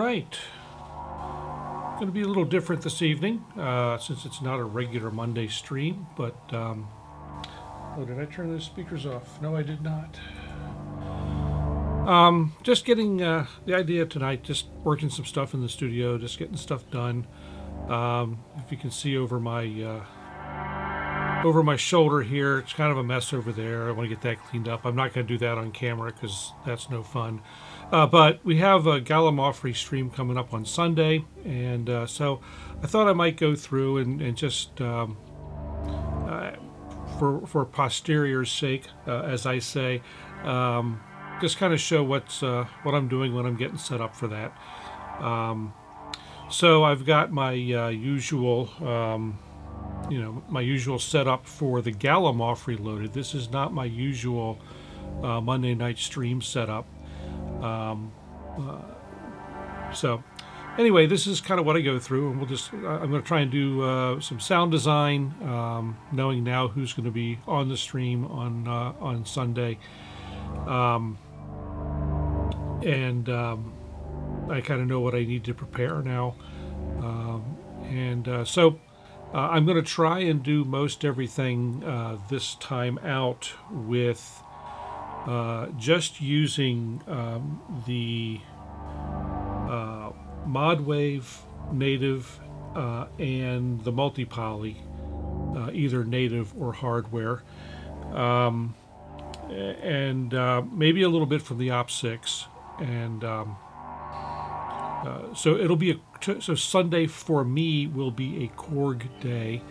right. Going to be a little different this evening since it's not a regular Monday stream, but oh, did I turn those speakers off? No, I did not. Just getting the idea tonight, just working some stuff in the studio, just getting stuff done. If you can see over my shoulder here, it's kind of a mess over there. I want to get that cleaned up. I'm not going to do that on camera because that's no fun. But we have a Gallimaufry stream coming up on Sunday, and so I thought I might go through and just for posterior's sake, as I say, just kind of show what I'm doing when I'm getting set up for that. So I've got my usual, my usual setup for the Gallimaufry loaded. This is not my usual Monday night stream setup. So anyway, this is kind of what I go through, and I'm going to try and do some sound design, knowing now who's going to be on the stream on Sunday. I kind of know what I need to prepare now. So I'm going to try and do most everything this time out with just using the modwave native and the multipoly, either native or hardware, and maybe a little bit from the opsix, and so it'll be so Sunday for me will be a Korg day,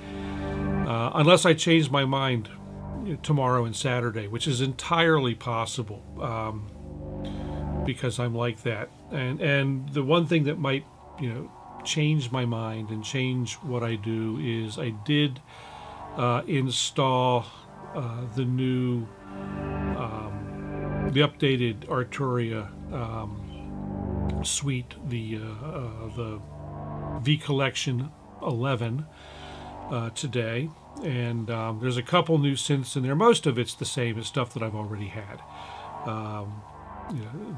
unless I change my mind tomorrow and Saturday, which is entirely possible, because I'm like that. And the one thing that might change my mind and change what I do is I did install the new the updated Arturia suite, the V Collection 11 today, and there's a couple new synths in there. Most of it's the same as stuff that I've already had.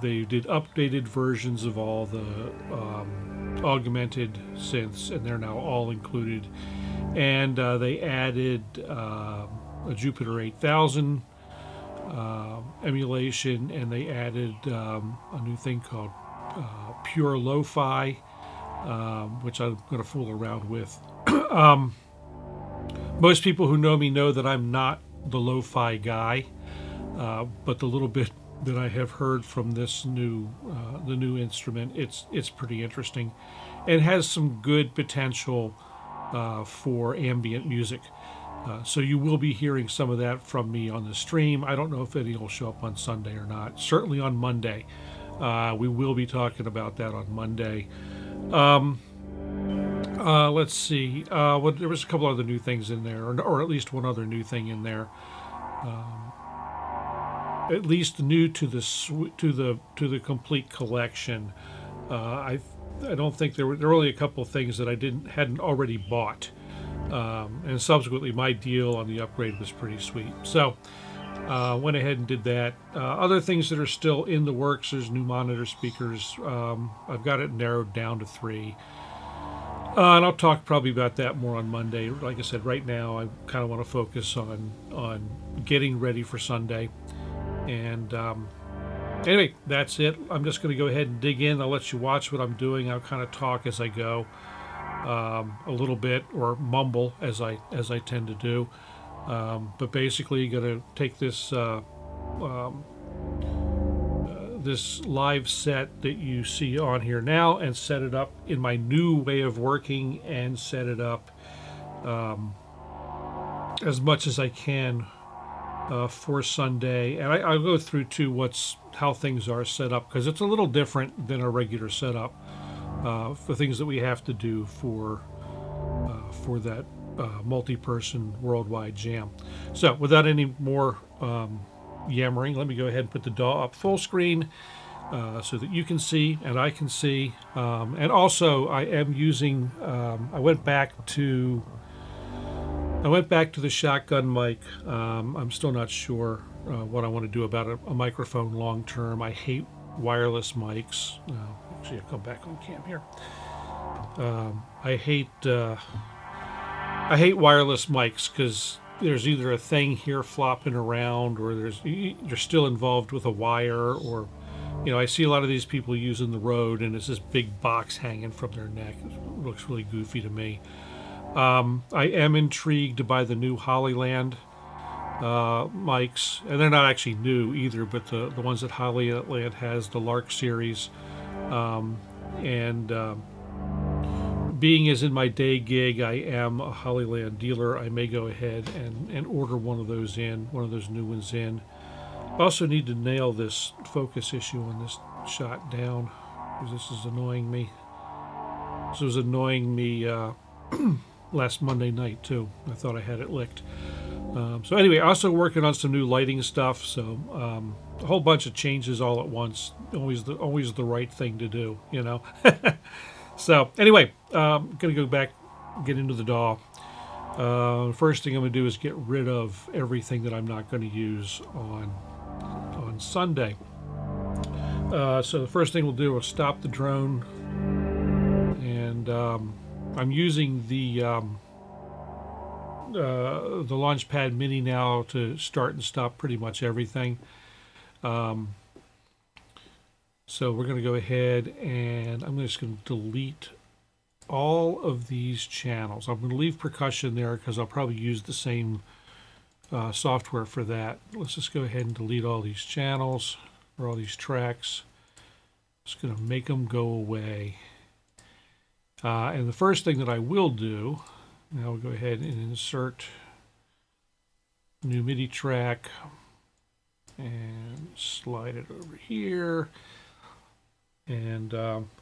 They did updated versions of all the augmented synths, and they're now all included. And they added a Jupiter 8000 emulation, and they added a new thing called Pure Lo-Fi, which I'm going to fool around with. Most people who know me know that I'm not the lo-fi guy, but the little bit that I have heard from this new the new instrument, it's pretty interesting, and has some good potential for ambient music. So you will be hearing some of that from me on the stream. I don't know if any will show up on Sunday or not. Certainly on Monday. We will be talking about that on Monday. Let's see. There was a couple other new things in there, or at least one other new thing in there. At least new to the complete collection. I don't think there were only a couple of things that I hadn't already bought. And subsequently, my deal on the upgrade was pretty sweet. So went ahead and did that. Other things that are still in the works, there's new monitor speakers. I've got it narrowed down to 3. And I'll talk probably about that more on Monday. Like I said, right now I kind of want to focus on getting ready for Sunday. And anyway, that's it. I'm just going to go ahead and dig in. I'll let you watch what I'm doing. I'll kind of talk as I go. A little bit, or mumble as I tend to do, but basically going to take this this live set that you see on here now and set it up in my new way of working, and set it up as much as I can for Sunday. And I'll go through too how things are set up, because it's a little different than a regular setup. For things that we have to do for that multi-person worldwide jam. So without any more yammering, let me go ahead and put the DAW up full screen so that you can see and I can see. And also I am using, I went back to the shotgun mic. I'm still not sure what I want to do about a microphone long term. I hate wireless mics. Actually, I'll come back on cam here. I hate wireless mics because there's either a thing here flopping around, or you're still involved with a wire, or I see a lot of these people using the Rode, and it's this big box hanging from their neck. It looks really goofy to me. I am intrigued by the new Hollyland mics, and they're not actually new either, but the ones that Hollyland has, the Lark series, being as in my day gig, I am a Hollyland dealer. I may go ahead and order one of those new ones in. I also need to nail this focus issue on this shot down, because this is annoying me. This was annoying me last Monday night too. I thought I had it licked. So anyway, also working on some new lighting stuff. So a whole bunch of changes all at once. Always the right thing to do, So anyway, I'm gonna go back, get into the DAW. First thing I'm gonna do is get rid of everything that I'm not going to use on Sunday. So the first thing we'll do is stop the drone, and I'm using the Launchpad Mini now to start and stop pretty much everything. So we're going to go ahead, and I'm just going to delete all of these channels. I'm going to leave percussion there because I'll probably use the same software for that. Let's just go ahead and delete all these channels, or all these tracks. Just going to make them go away. And the first thing that I will do, now we'll go ahead and insert new MIDI track and slide it over here. And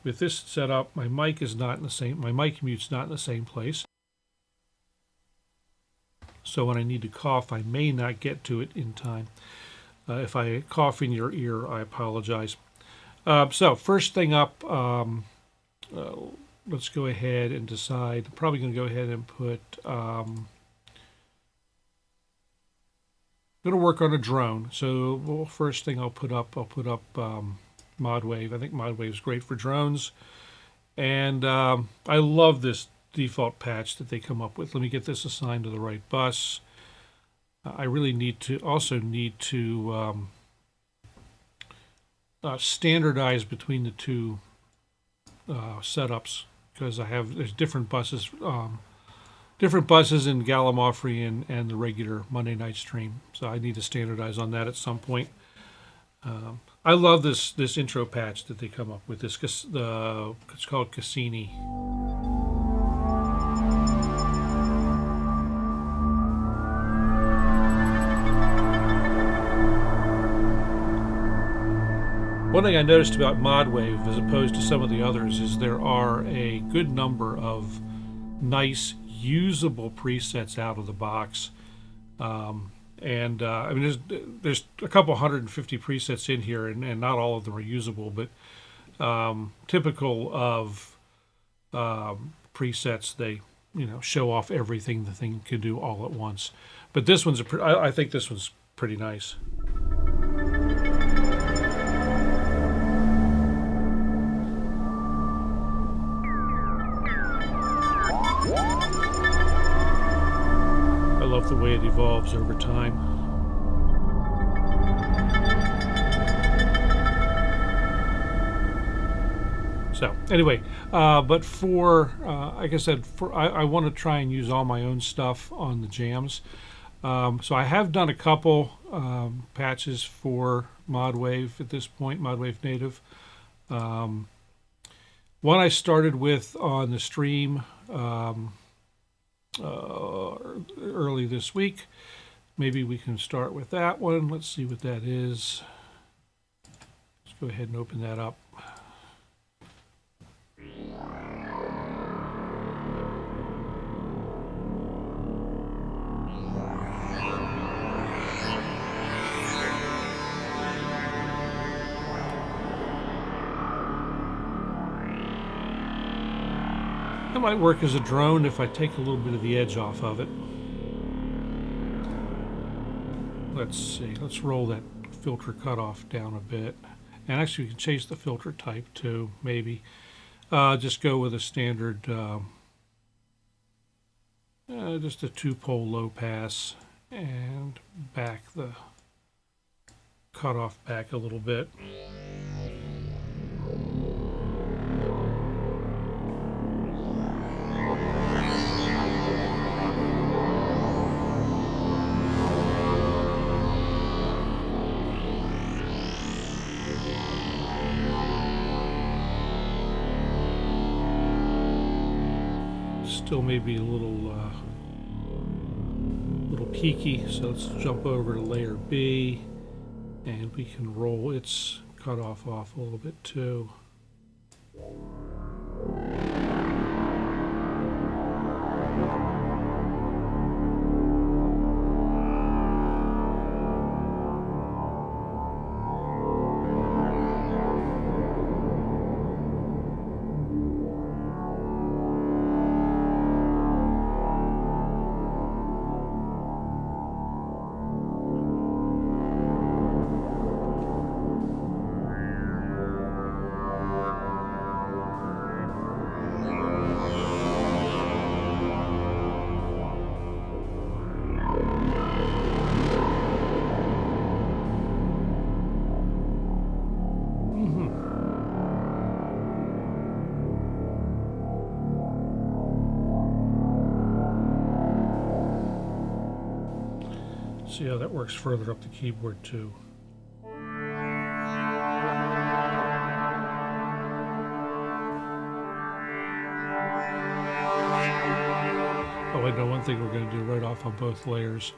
with this set up, my mic is not in the same, my mic mute's not in the same place. So when I need to cough, I may not get to it in time. If I cough in your ear, I apologize. So first thing up, let's go ahead and decide. I'm probably going to go ahead and put, I'm going to work on a drone. So first thing I'll put up modwave. I think modwave is great for drones, and I love this default patch that they come up with. Let me get this assigned to the right bus. I really need to standardize between the two setups, because there's different buses in Gallimaufry and the regular Monday night stream. So I need to standardize on that at some point. I love this intro patch that they come up with. It's called Cassini. One thing I noticed about modwave, as opposed to some of the others, is there are a good number of nice, usable presets out of the box. I mean, there's a couple 150 presets in here, and not all of them are usable, but typical of presets, they show off everything the thing can do all at once. But this one's I think this one's pretty nice. I love the way it evolves over time. So anyway, but for like I said, I want to try and use all my own stuff on the jams. So I have done a couple patches for modwave at this point, modwave native. One I started with on the stream early this week. Maybe we can start with that one. Let's see what that is. Let's go ahead and open that up. That might work as a drone if I take a little bit of the edge off of it. Let's see, let's roll that filter cutoff down a bit. And actually, we can change the filter type too, maybe. Just go with a standard, just a 2-pole low pass, and back the cutoff back a little bit. Still maybe a little peaky, so let's jump over to layer B, and we can roll its cutoff off a little bit too. See how that works further up the keyboard too. Oh, I know one thing we're going to do right off on both layers.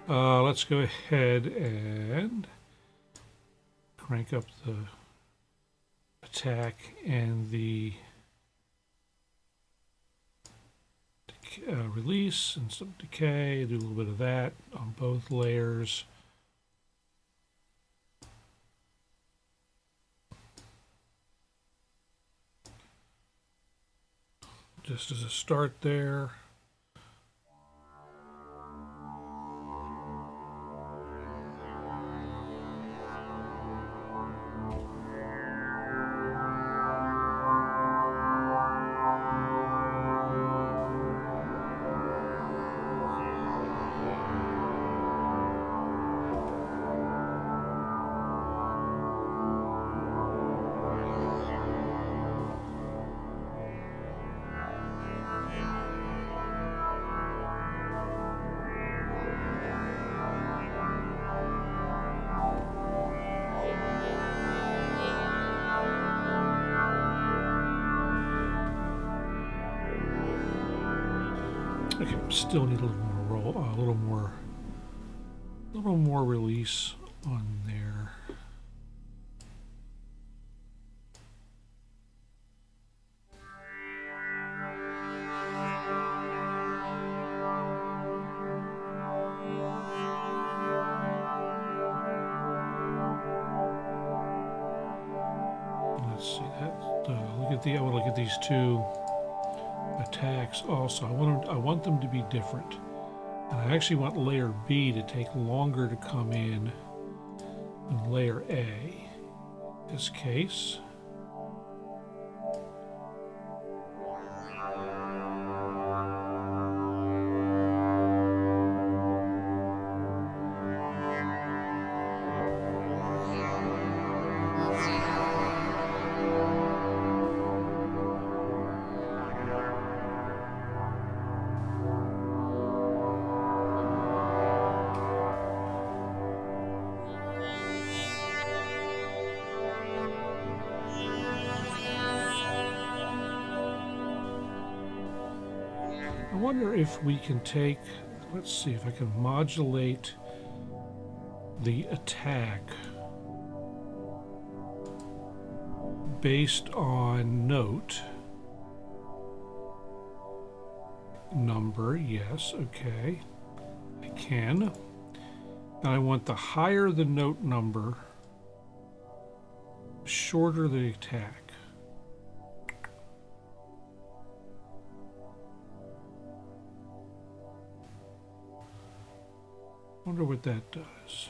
Let's go ahead and crank up the attack and the release and some decay. Do a little bit of that on both layers. Just as a start there. Okay, still need a little more roll, a little more release on there. Let's see that. I want to look at these two attacks also. I want them to be different, and I actually want layer B to take longer to come in than layer A in this case. I wonder if we can take, let's see if I can modulate the attack based on note number. Yes, okay, I can. And I want the higher the note number, shorter the attack. Wonder what that does.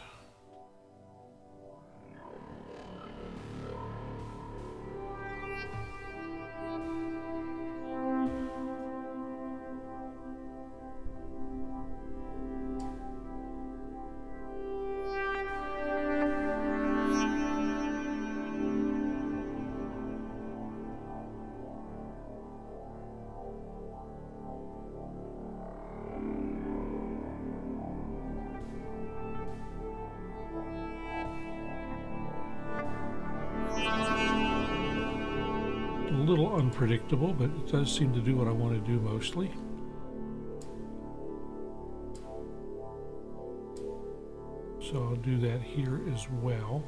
unpredictable, but it does seem to do what I want to do mostly. So I'll do that here as well.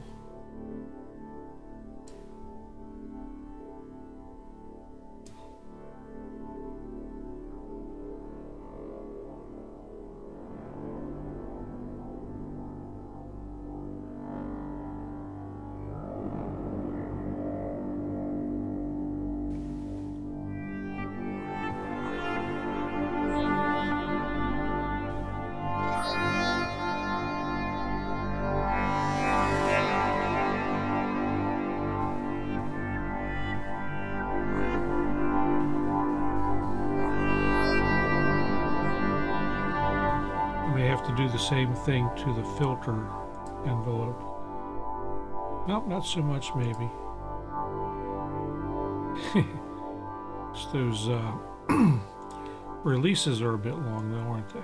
To do the same thing to the filter envelope. Nope, not so much maybe. Those releases are a bit long though, aren't they?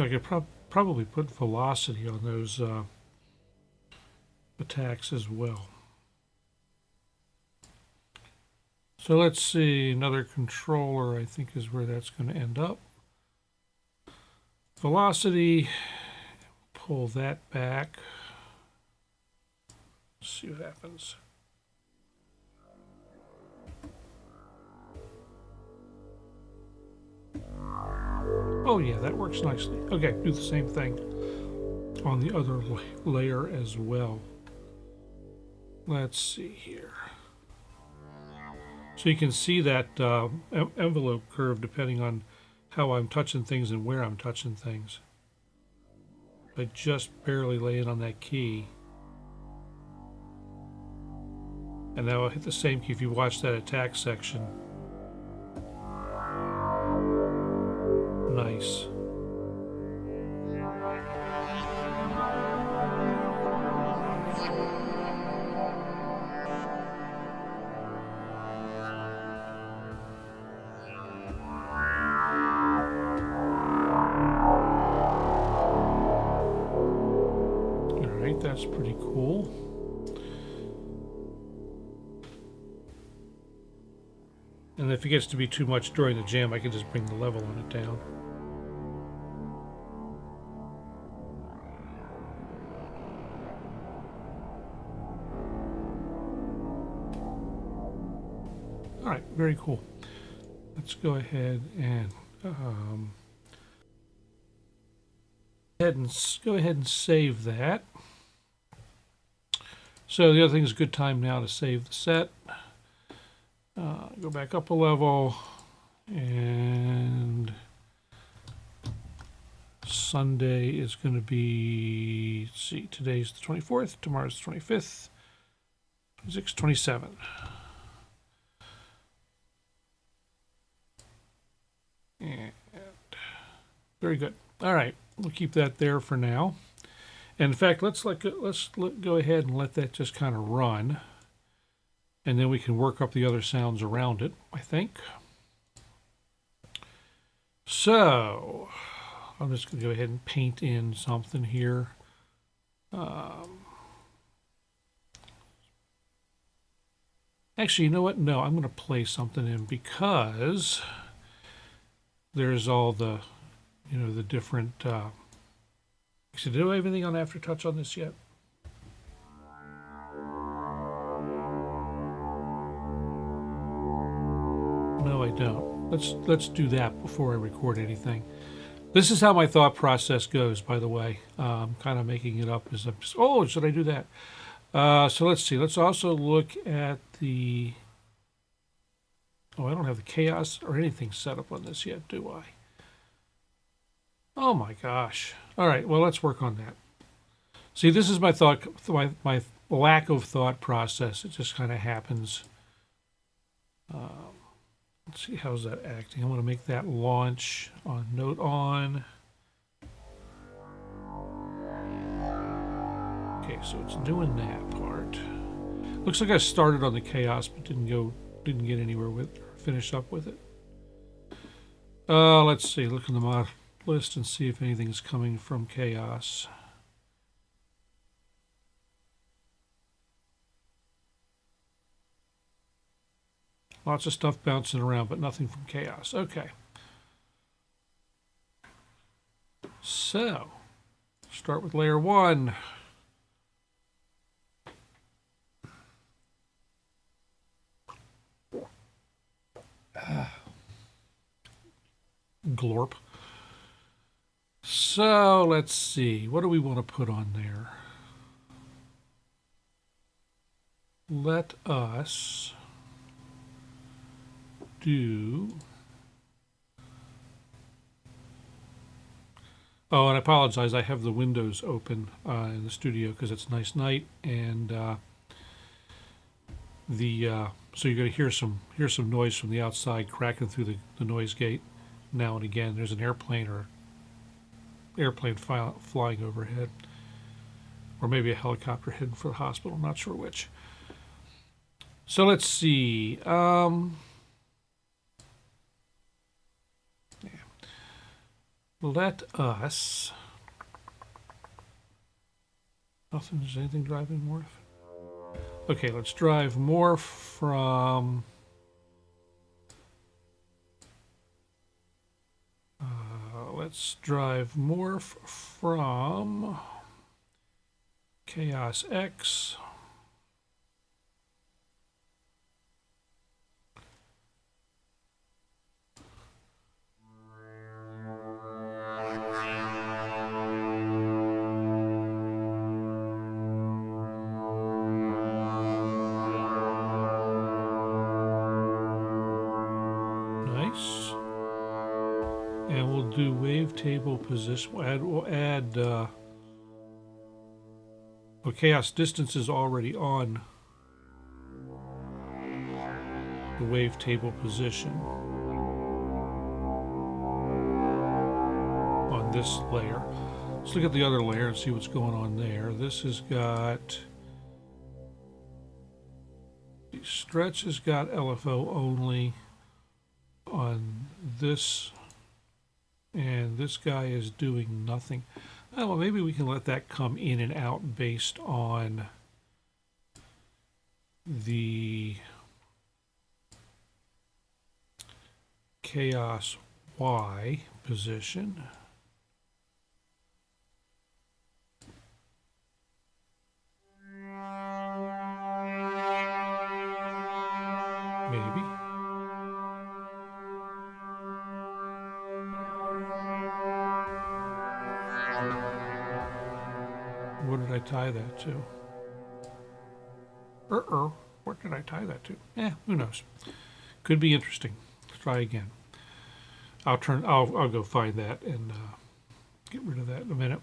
I could probably put velocity on those attacks as well. So let's see, another controller I think is where that's going to end up. Velocity, pull that back. Let's see what happens. Oh yeah, that works nicely. Okay, do the same thing on the other layer as well. Let's see here. So you can see that envelope curve depending on how I'm touching things and where I'm touching things. I just barely lay it on that key. And now I'll hit the same key if you watch that attack section. Nice. All right, that's pretty cool. And if it gets to be too much during the jam, I can just bring the level on it down. All right, very cool. Let's go ahead and go ahead and save that. So the other thing is a good time now to save the set. Go back up a level, and Sunday is going to be, let's see, today's the 24th, tomorrow's the 25th, 26, 27. And very good. All right, we'll keep that there for now. And in fact, let's go ahead and let that just kind of run. And then we can work up the other sounds around it, I think. So, I'm just going to go ahead and paint in something here. Actually, you know what? No, I'm going to play something in because there's all the, the different... Actually, did I have anything on Aftertouch on this yet? No, I don't. Let's do that before I record anything. This is how my thought process goes, by the way. I'm kind of making it up as I'm just, oh, should I do that? So let's see. Let's also look at the... Oh, I don't have the chaos or anything set up on this yet, do I? Oh my gosh. All right, well, let's work on that. See, this is my thought, my lack of thought process. It just kind of happens. Let's see, how's that acting? I'm going to make that launch on note on. Okay, so it's doing that part. Looks like I started on the chaos, but didn't get anywhere with it, or finish up with it. Let's see. Look in the mod list and see if anything's coming from chaos. Lots of stuff bouncing around, but nothing from chaos. Okay. So, start with layer 1. Glorp. So, let's see. What do we want to put on there? Let us do... Oh, and I apologize. I have the windows open in the studio because it's a nice night, and so you're going to hear some noise from the outside cracking through the noise gate now and again. There's an airplane flying overhead, or maybe a helicopter heading for the hospital. I'm not sure which. So let's see. Let us. Nothing. Is anything driving morph? Okay, let's drive morph from. Let's drive morph from Chaos X. And we'll do wavetable position. We'll add well, chaos distance is already on the wavetable position on this layer. Let's look at the other layer and see what's going on there. This has got, the stretch has got LFO only on this. And this guy is doing nothing. Oh, well, maybe we can let that come in and out based on the chaos Y position. Maybe. What did I tie that to? What did I tie that to? Who knows? Could be interesting. Let's try again. I'll go find that and get rid of that in a minute.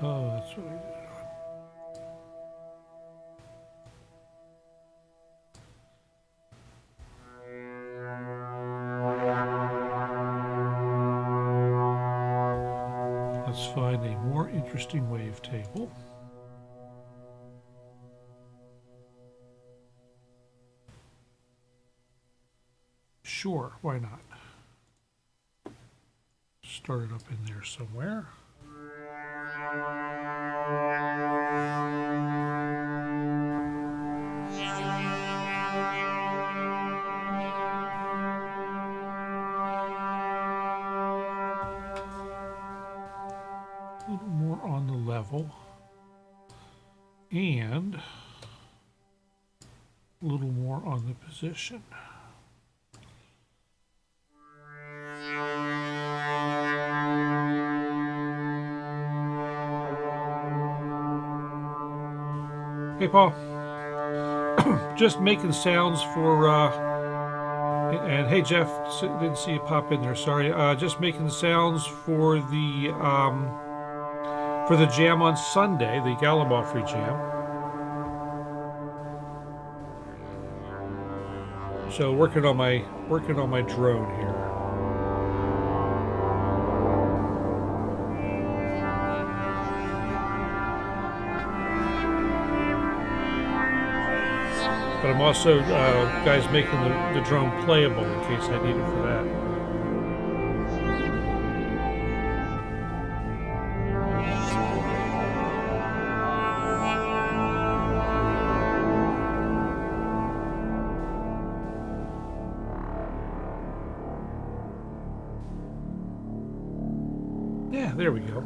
Oh, that's what I did it on. Let's find a more interesting wavetable. Sure, why not? Start it up in there somewhere. A little more on the level and a little more on the position. Hey, Paul. Just making sounds for, and hey, Jeff, didn't see you pop in there, sorry. Just making sounds for the for the jam on Sunday, the Gallimaufry jam. So working on my drone here. But I'm also, guys, making the drone playable in case I need it for that. Yeah, there we go.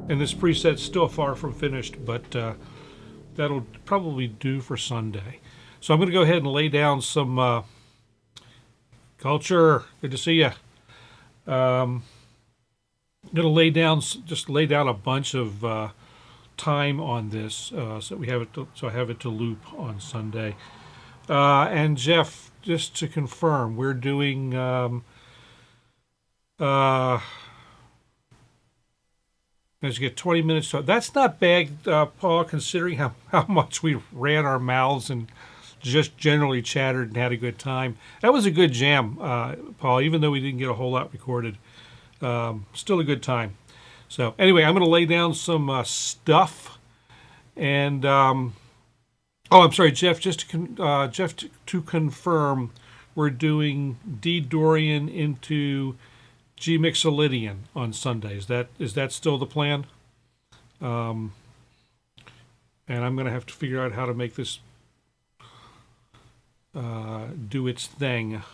And this preset's still far from finished, but that'll probably do for Sunday. So I'm going to go ahead and lay down some culture. Good to see you. I'm going to just lay down a bunch of time on this, so we have it. So I have it to loop on Sunday. And Jeff, just to confirm, we're doing. As you get 20 minutes, so that's not bad, Paul, considering how much we ran our mouths and just generally chattered and had a good time. That was a good jam, Paul, even though we didn't get a whole lot recorded. Still a good time. So anyway, I'm going to lay down some stuff. And, oh, I'm sorry, Jeff, to confirm, we're doing D. Dorian into G. Mixolydian on Sunday. Is that still the plan? And I'm going to have to figure out how to make this do its thing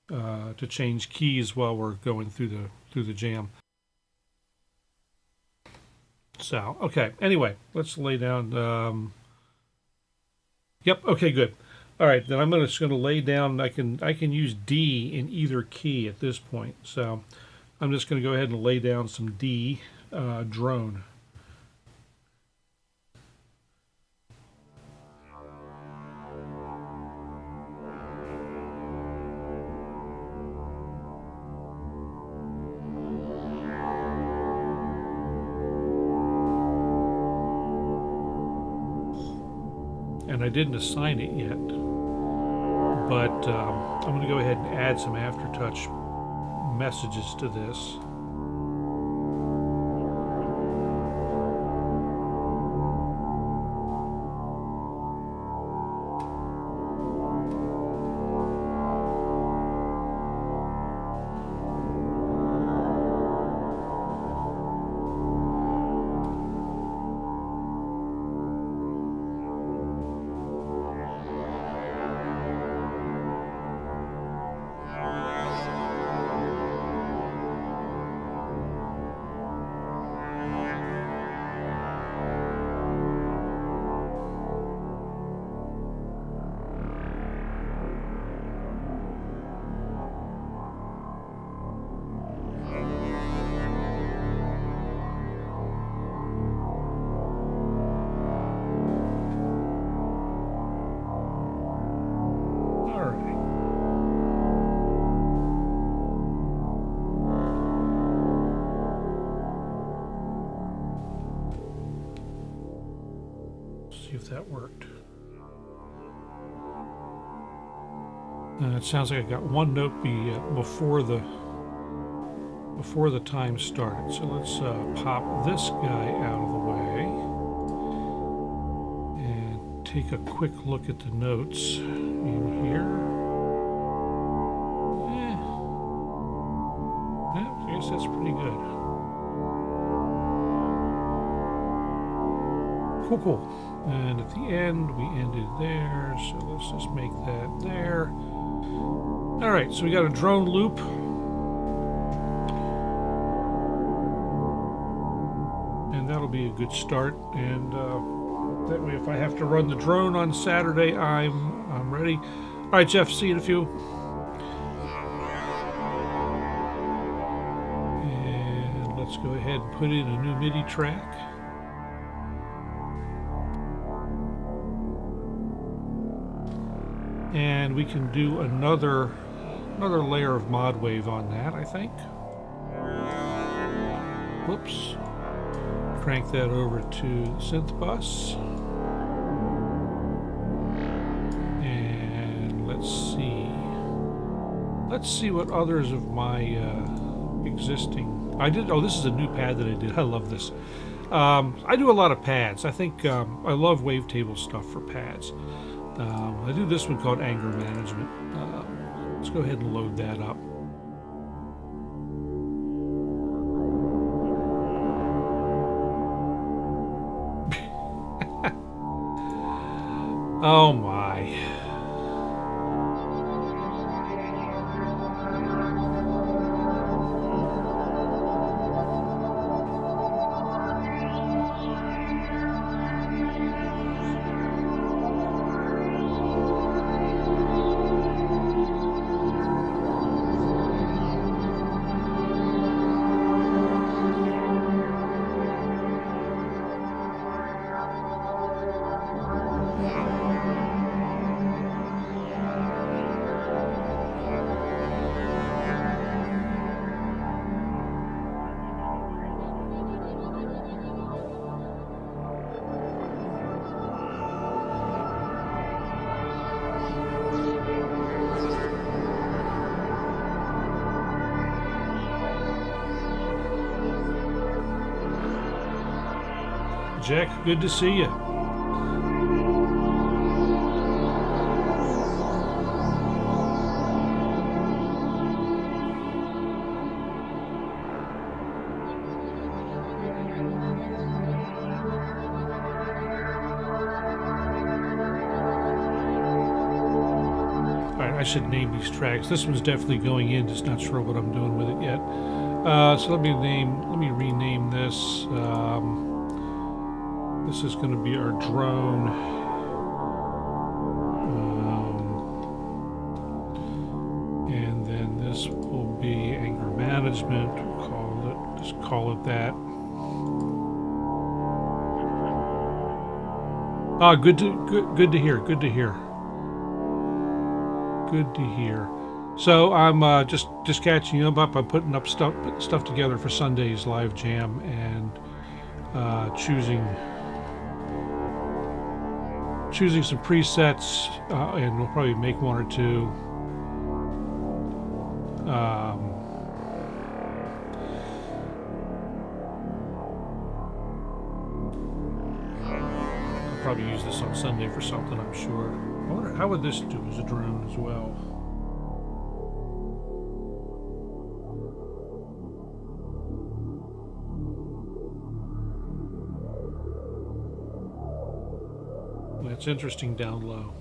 to change keys while we're going through the jam. So okay. Anyway, let's lay down. Yep. Okay. Good. All right, then I'm just going to lay down. I can use D in either key at this point. So I'm just going to go ahead and lay down some D drone. And I didn't assign it yet. But I'm going to go ahead and add some aftertouch messages to this. See if that worked. It sounds like I got one note before the time started. So let's pop this guy out of the way and take a quick look at the notes in here. Yeah, I guess that's pretty good. Cool. And at the end, we ended there, so let's just make that there. All right, so we got a drone loop. And that'll be a good start. And that way, if I have to run the drone on Saturday, I'm ready. All right, Jeff, see you in a few. And let's go ahead and put in a new MIDI track. And we can do another another layer of modwave on that, I think. Whoops. Crank that over to the synth bus. And let's see. Let's see what others of my existing... oh, this is a new pad that I did. I love this. I do a lot of pads. I think I love wavetable stuff for pads. I do this one called Anger Management. Let's go ahead and load that up. Oh my. Jack, good to see you. Alright, I should name these tracks. This one's definitely going in, just not sure what I'm doing with it yet. So let me rename this. This is going to be our drone. And then this will be anger management. We'll just call it that. Ah, good to hear. Good to hear. Good to hear. So I'm just catching up. I'm putting up stuff together for Sunday's live jam and choosing some presets, and we'll probably make one or two. I'll probably use this on Sunday for something, I'm sure. I wonder, how would this do as a drone as well? It's interesting down low.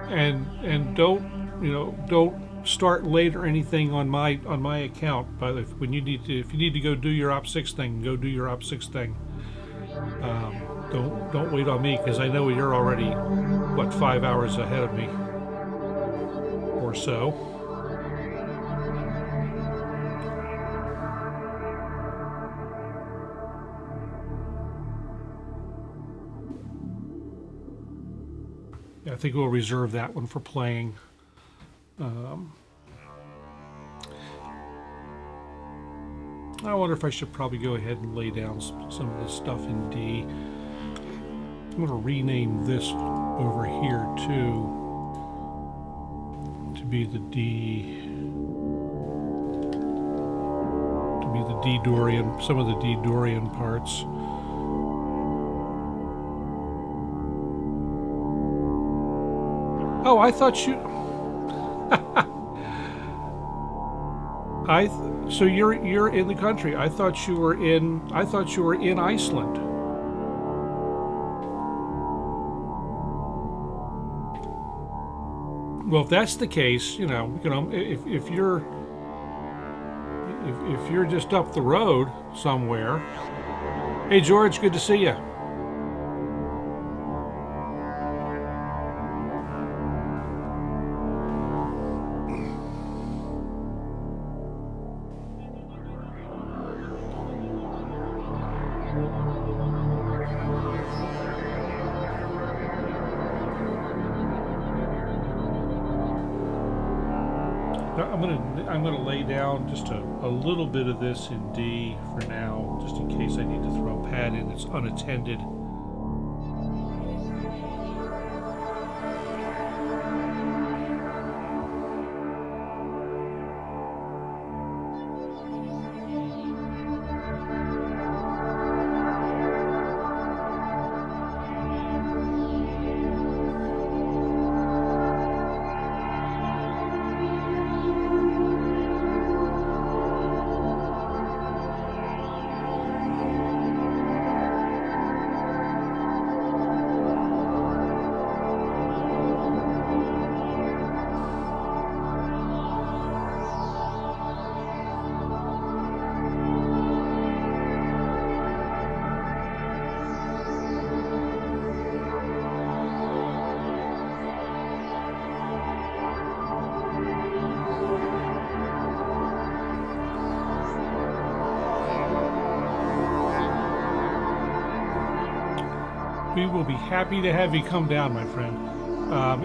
And don't start late or anything on my account. But if you need to go do your opsix thing, go do your opsix thing. Don't wait on me, because I know you're already 5 hours ahead of me or so. Yeah, I think we'll reserve that one for playing. I wonder if I should probably go ahead and lay down some of the stuff in D. I'm going to rename this over here too to be the D Dorian, some of the D Dorian parts. Oh, I thought you. So you're in the country. I thought you were in Iceland. Well, if that's the case, if you're just up the road somewhere. Hey George, good to see you. I'm gonna lay down just a little bit of this in D for now, just in case I need to throw a pad in that's unattended. We will be happy to have you come down, my friend.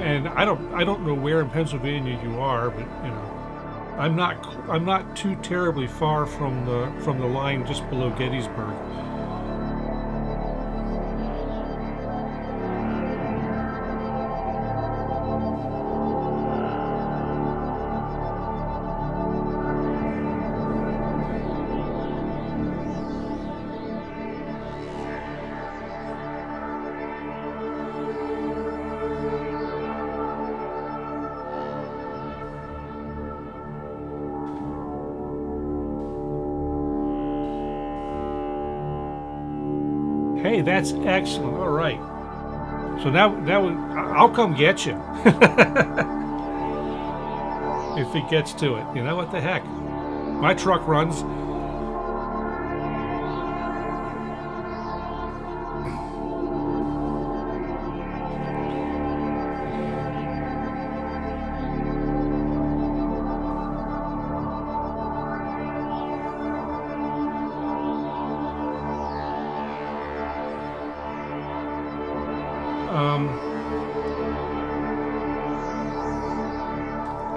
And I don't know where in Pennsylvania you are, but you know, I'm not too terribly far from the line just below Gettysburg. Hey, that's excellent. All right. So now I'll come get you if it gets to it. You know what the heck? My truck runs.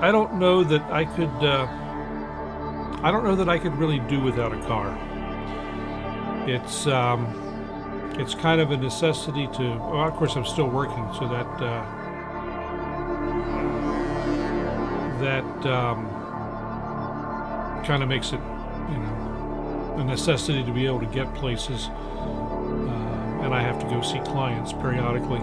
I don't know that I could. I don't know that I could really do without a car. It's kind of a necessity to. Well, of course, I'm still working, so that kind of makes it, you know, a necessity to be able to get places, and I have to go see clients periodically.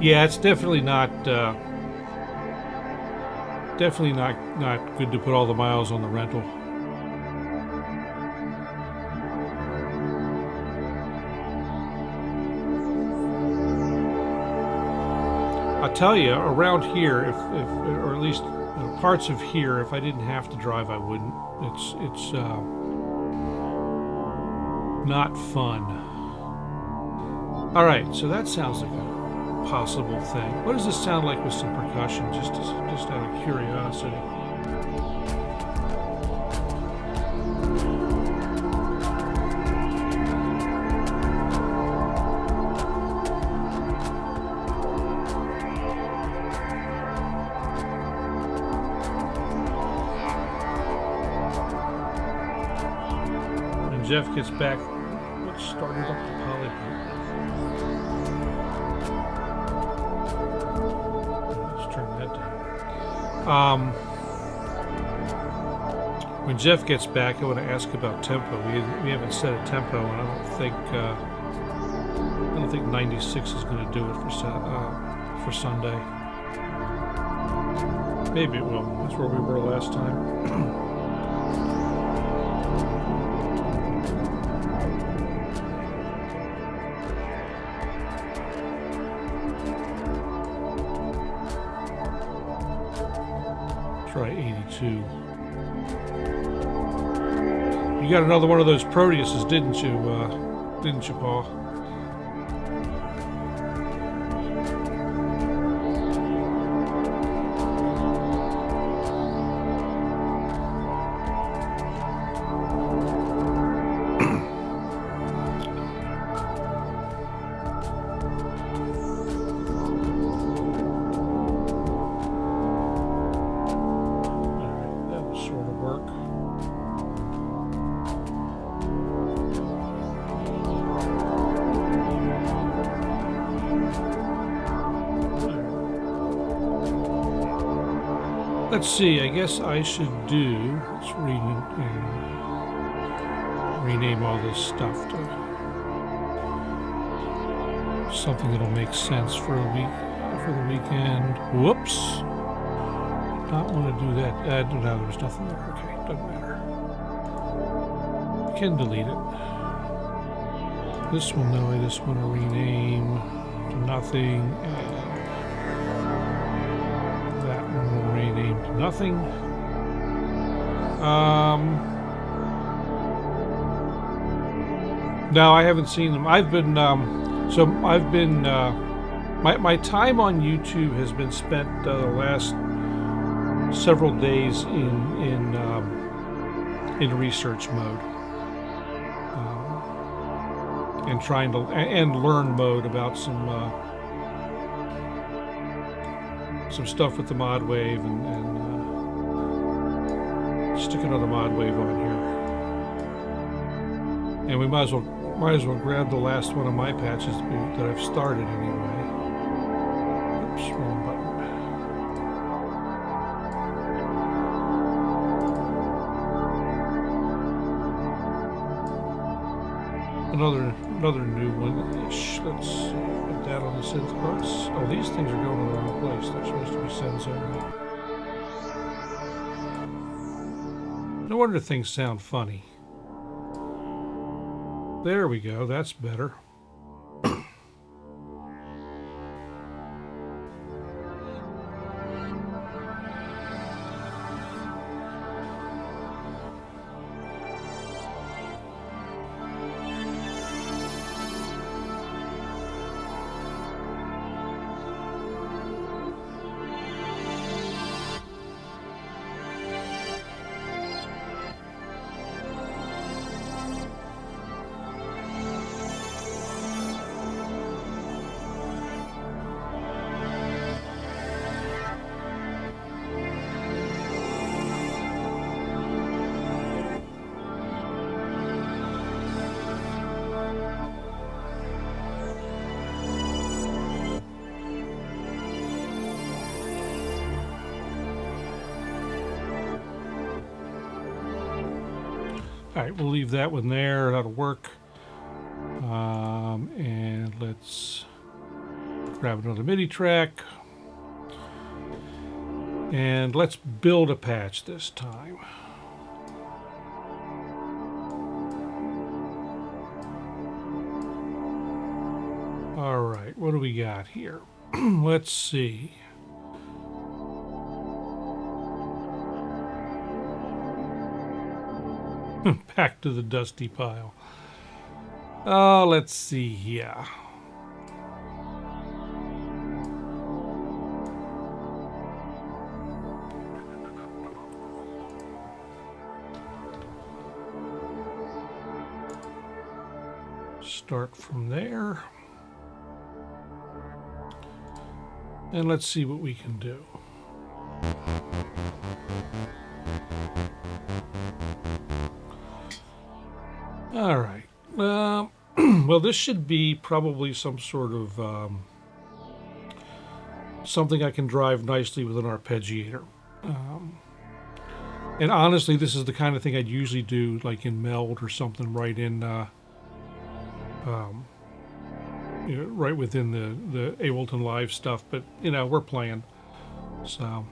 Yeah, it's definitely not good to put all the miles on the rental. I'll tell you, around here, if or at least parts of here, if I didn't have to drive, I wouldn't. It's not fun. All right, so that sounds like a possible thing. What does this sound like with some percussion, just out of curiosity? When Jeff gets back, let's start it up the polybrute. When Jeff gets back, I want to ask about tempo. We haven't set a tempo, and I don't think 96 is going to do it for Sunday. Maybe it will. That's where we were last time. Try 82. You got another one of those Proteuses, didn't you, Paul? Let's see, I guess I should do, let's rename all this stuff to something that'll make sense for a week, for the weekend. Whoops. Not want to do that. No, there was nothing there. Okay, doesn't matter. Can delete it. This one, though, I just want to rename to nothing. And that one will rename to nothing. No, I haven't seen them. I've been, my time on YouTube has been spent the last several days in research mode, and trying to and learn mode about some stuff with the modwave and stick another modwave on here, and we might as well grab the last one of my patches that I've started anyway. Oops, wrong button. Another new one-ish. Let's see. Put that on the synth bus. Oh, these things are going to the wrong place. They're supposed to be sends only. No wonder things sound funny. There we go. That's better. All right, we'll leave that one there. That'll work. And let's grab another MIDI track. And let's build a patch this time. All right, what do we got here? Let's see. Back to the dusty pile. Oh, let's see here. Start from there. And let's see what we can do. All right. Well, this should be probably some sort of something I can drive nicely with an arpeggiator. And honestly, this is the kind of thing I'd usually do, like in Meld or something, right in, right within the Ableton Live stuff. But we're playing, so.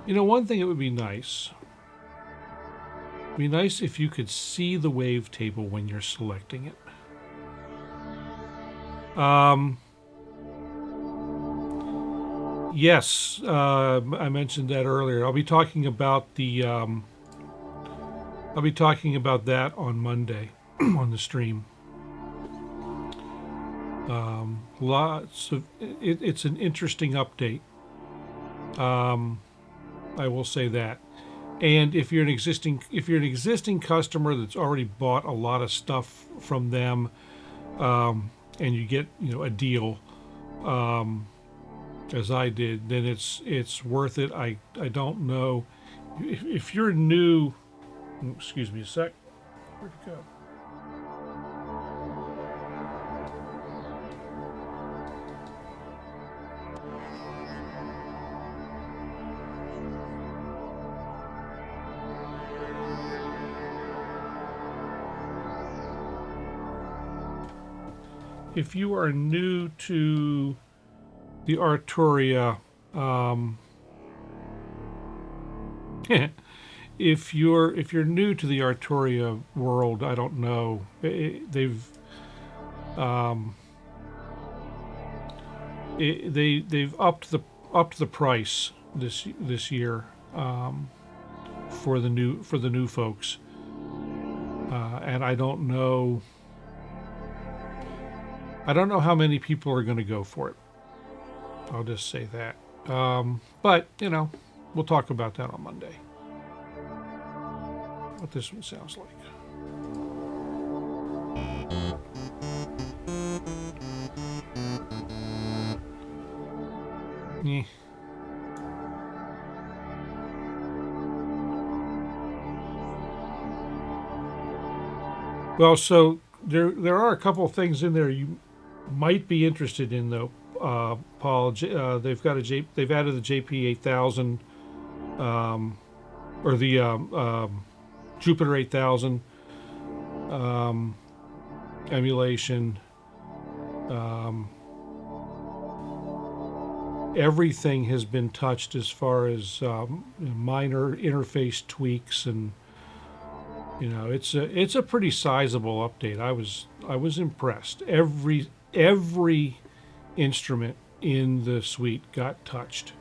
One thing that would be nice. It'd be nice if you could see the wavetable when you're selecting it. Yes, I mentioned that earlier. I'll be talking about the. I'll be talking about that on Monday on the stream. Lots of it's an interesting update. I will say that. And if you're an existing customer that's already bought a lot of stuff from them, and you get a deal, as I did, then it's worth it. I don't know if you're new. Excuse me a sec. Where'd it go? if you are new to the Arturia, if you're new to the Arturia world, I don't know. They've upped the price this year for the new folks, and I don't know how many people are going to go for it. I'll just say that. But you know, we'll talk about that on Monday. What this one sounds like. Yeah. Well, so there are a couple of things in there you might be interested in, though, Paul. They've added the JP 8000, or the Jupiter 8000 emulation. Everything has been touched as far as minor interface tweaks, and you know, it's a pretty sizable update. I was impressed. Every instrument in the suite got touched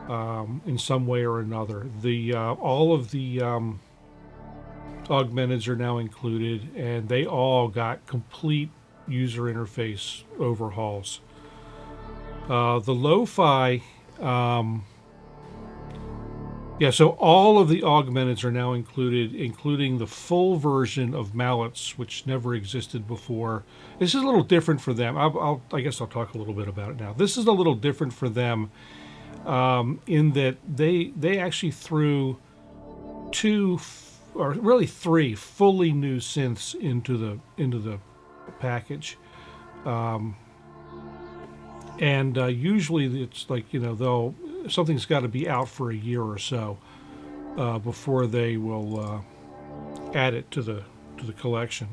in some way or another. All of the augmenteds are now included, and they all got complete user interface overhauls. The lo-fi, so all of the augmenteds are now included, including the full version of mallets, which never existed before. This is a little different for them. I guess I'll talk a little bit about it now. This is a little different for them in that they actually threw three fully new synths into the package. And usually it's like, you know, something's got to be out for a year or so before they will add it to the collection.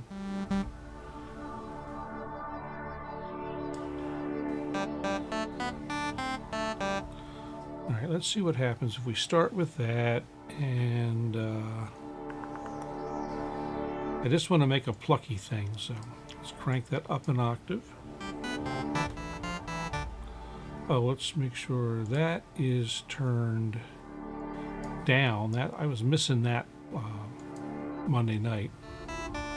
All right, let's see what happens if we start with that, and I just want to make a plucky thing, so let's crank that up an octave. Oh, let's make sure that is turned down. That I was missing that Monday night. All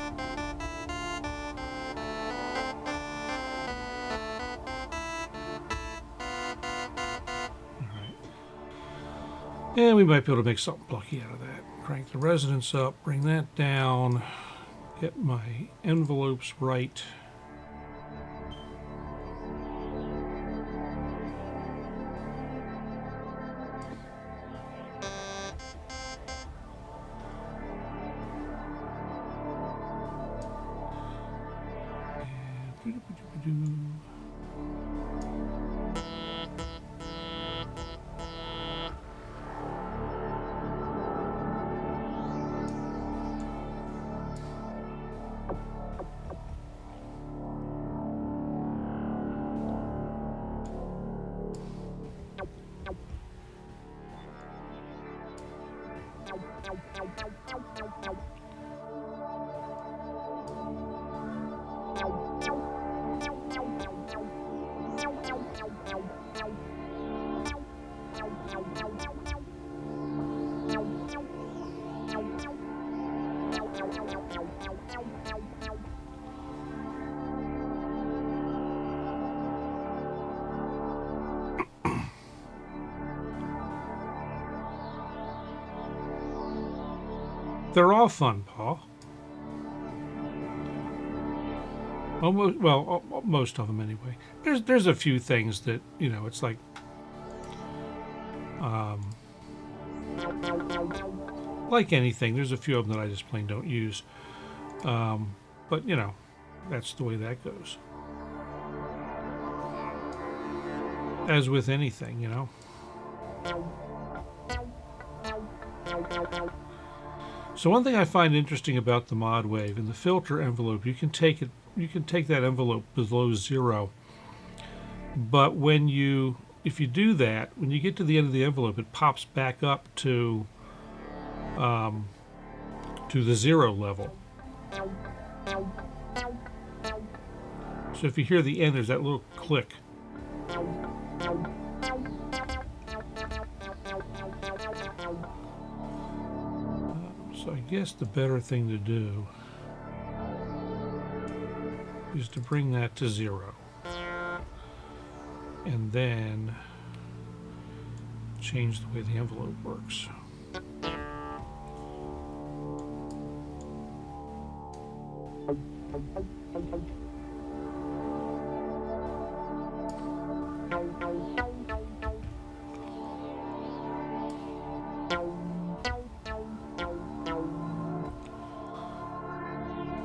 right. And we might be able to make something plucky out of that. Crank the resonance up, bring that down, get my envelopes right. They're all fun, Paul. Most of them anyway. There's a few things that, you know, it's like anything. There's a few of them that I just plain don't use. But you know, that's the way that goes. As with anything, you know. So one thing I find interesting about the modwave, in the filter envelope, you can take that envelope below 0, but if you do that, when you get to the end of the envelope, it pops back up to the 0 level. So if you hear the end, there's that little click. So I guess the better thing to do is to bring that to 0. And then change the way the envelope works.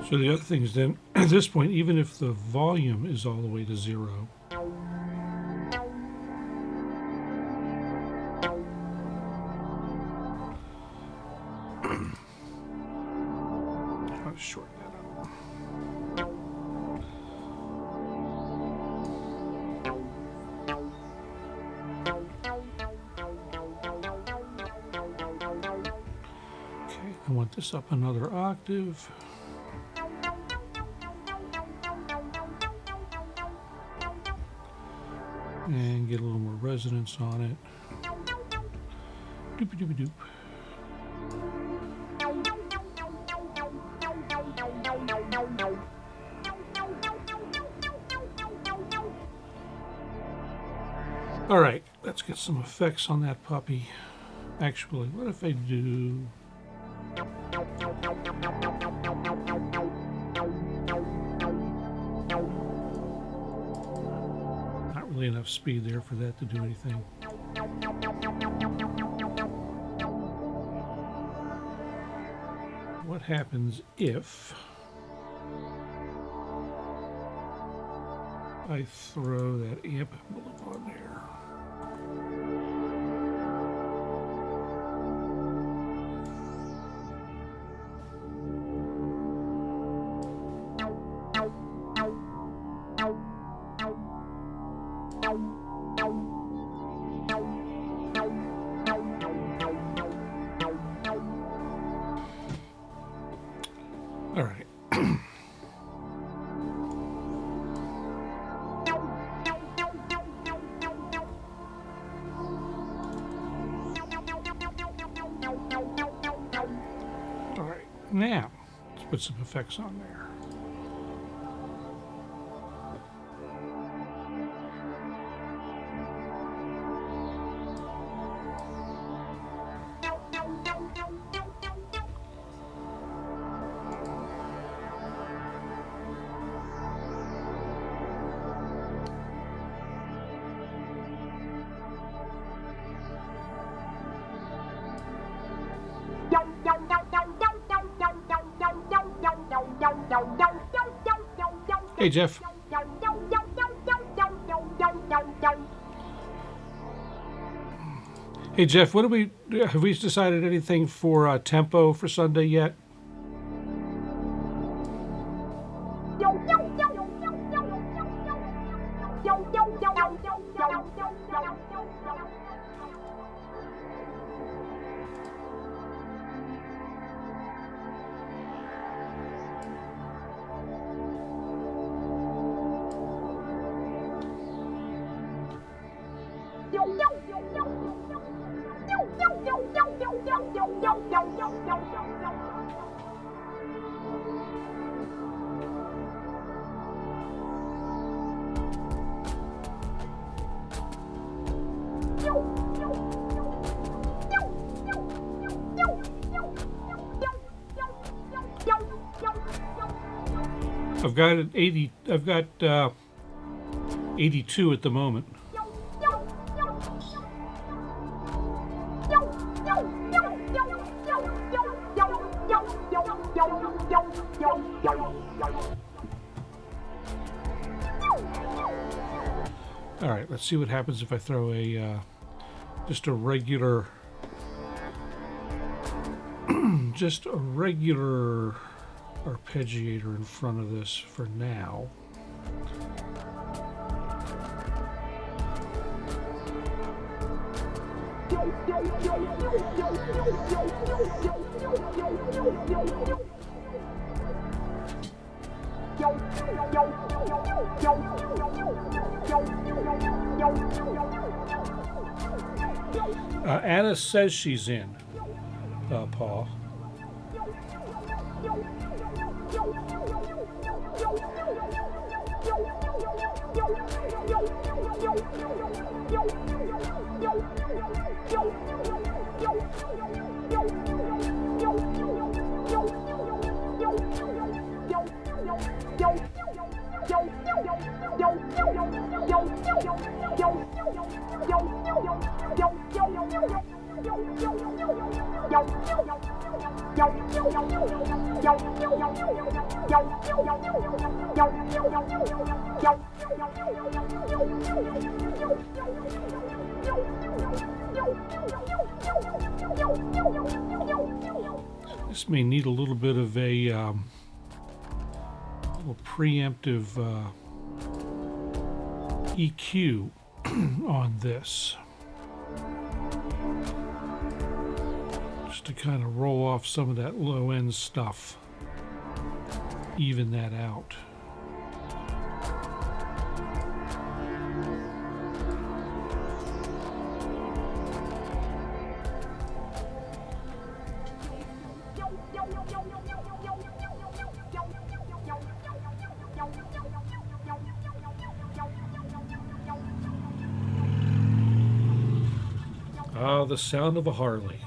So the other thing is then, at this point, even if the volume is all the way to 0, I'll shorten that up. Okay, I want this up another octave. And get a little more resonance on it. Doopy doopy doop. All right, let's get some effects on that puppy. Actually, what if I do... Not really enough speed there for that to do anything. What happens if I throw that amp envelope on there? All right. All right, now let's put some effects on there. Hey, Jeff. Hey, Jeff, what have we decided anything for tempo for Sunday yet? I've got an 80. I've got 82 at the moment. All right, let's see what happens if I throw just a regular just a regular arpeggiator in front of this for now. Anna says she's in, Paul. This may need a little bit of a little preemptive EQ on this, just to kind of roll off some of that low end stuff, even that out. Ah, the sound of a Harley.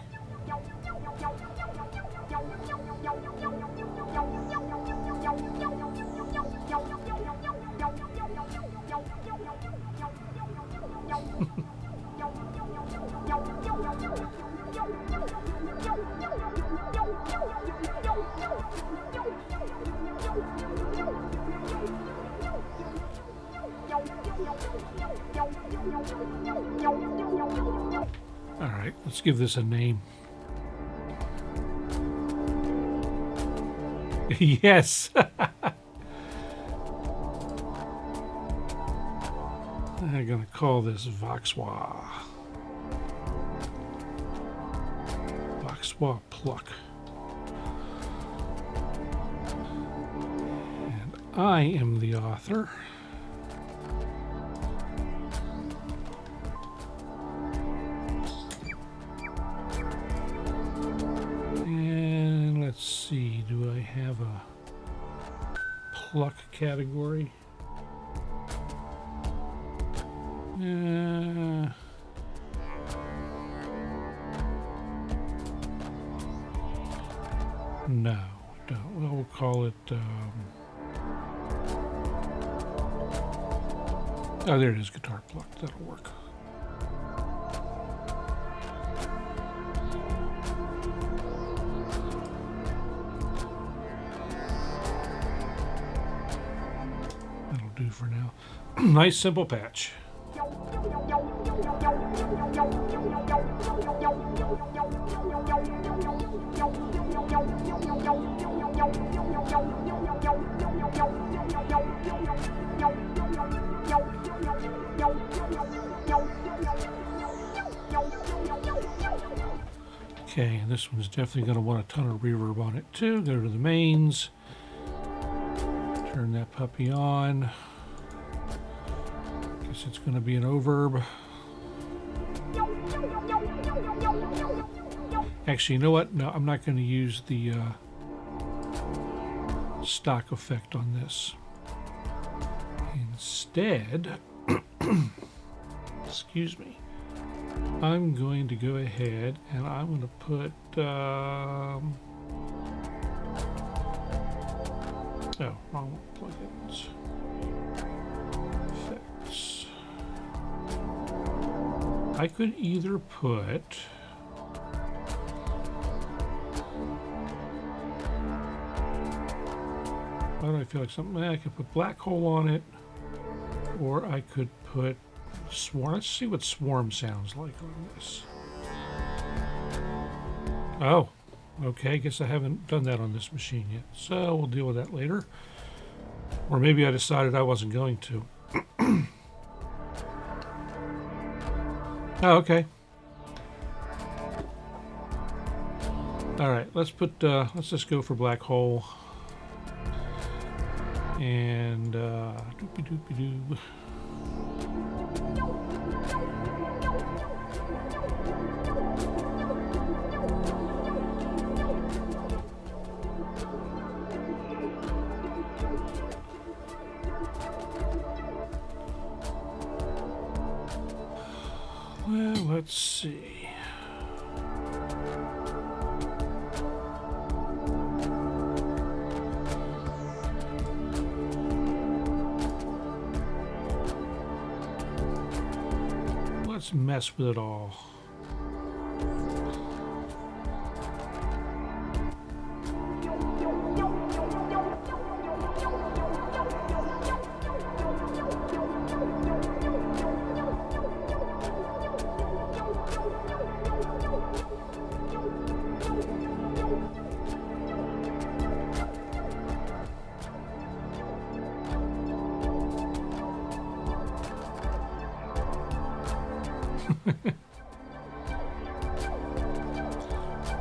All right, let's give this a name. Yes. I'm going to call this Voxwa. Voxwa Pluck. And I am the author. And let's see, do I have a pluck category? No, don't. Well, we'll call it. Oh, there it is, guitar pluck. That'll work. That'll do for now. Nice simple patch. Okay, and this one's definitely going to want a ton of reverb on it too. Go to the mains, turn that puppy on. Guess it's going to be an overb. Actually, you know what? No, I'm not going to use the stock effect on this. Instead, excuse me, I'm going to go ahead and I'm going to put oh, wrong plugins. Effects. I could either put why do I feel like something? I could put black hole on it, or I could put swarm. Let's see what swarm sounds like on this. Oh, Okay, guess I haven't done that on this machine yet, so we'll deal with that later. Or maybe I decided I wasn't going to. Oh, okay. All right, let's just go for black hole. And doopy doopy doo. Well, let's see. Let's mess with it all.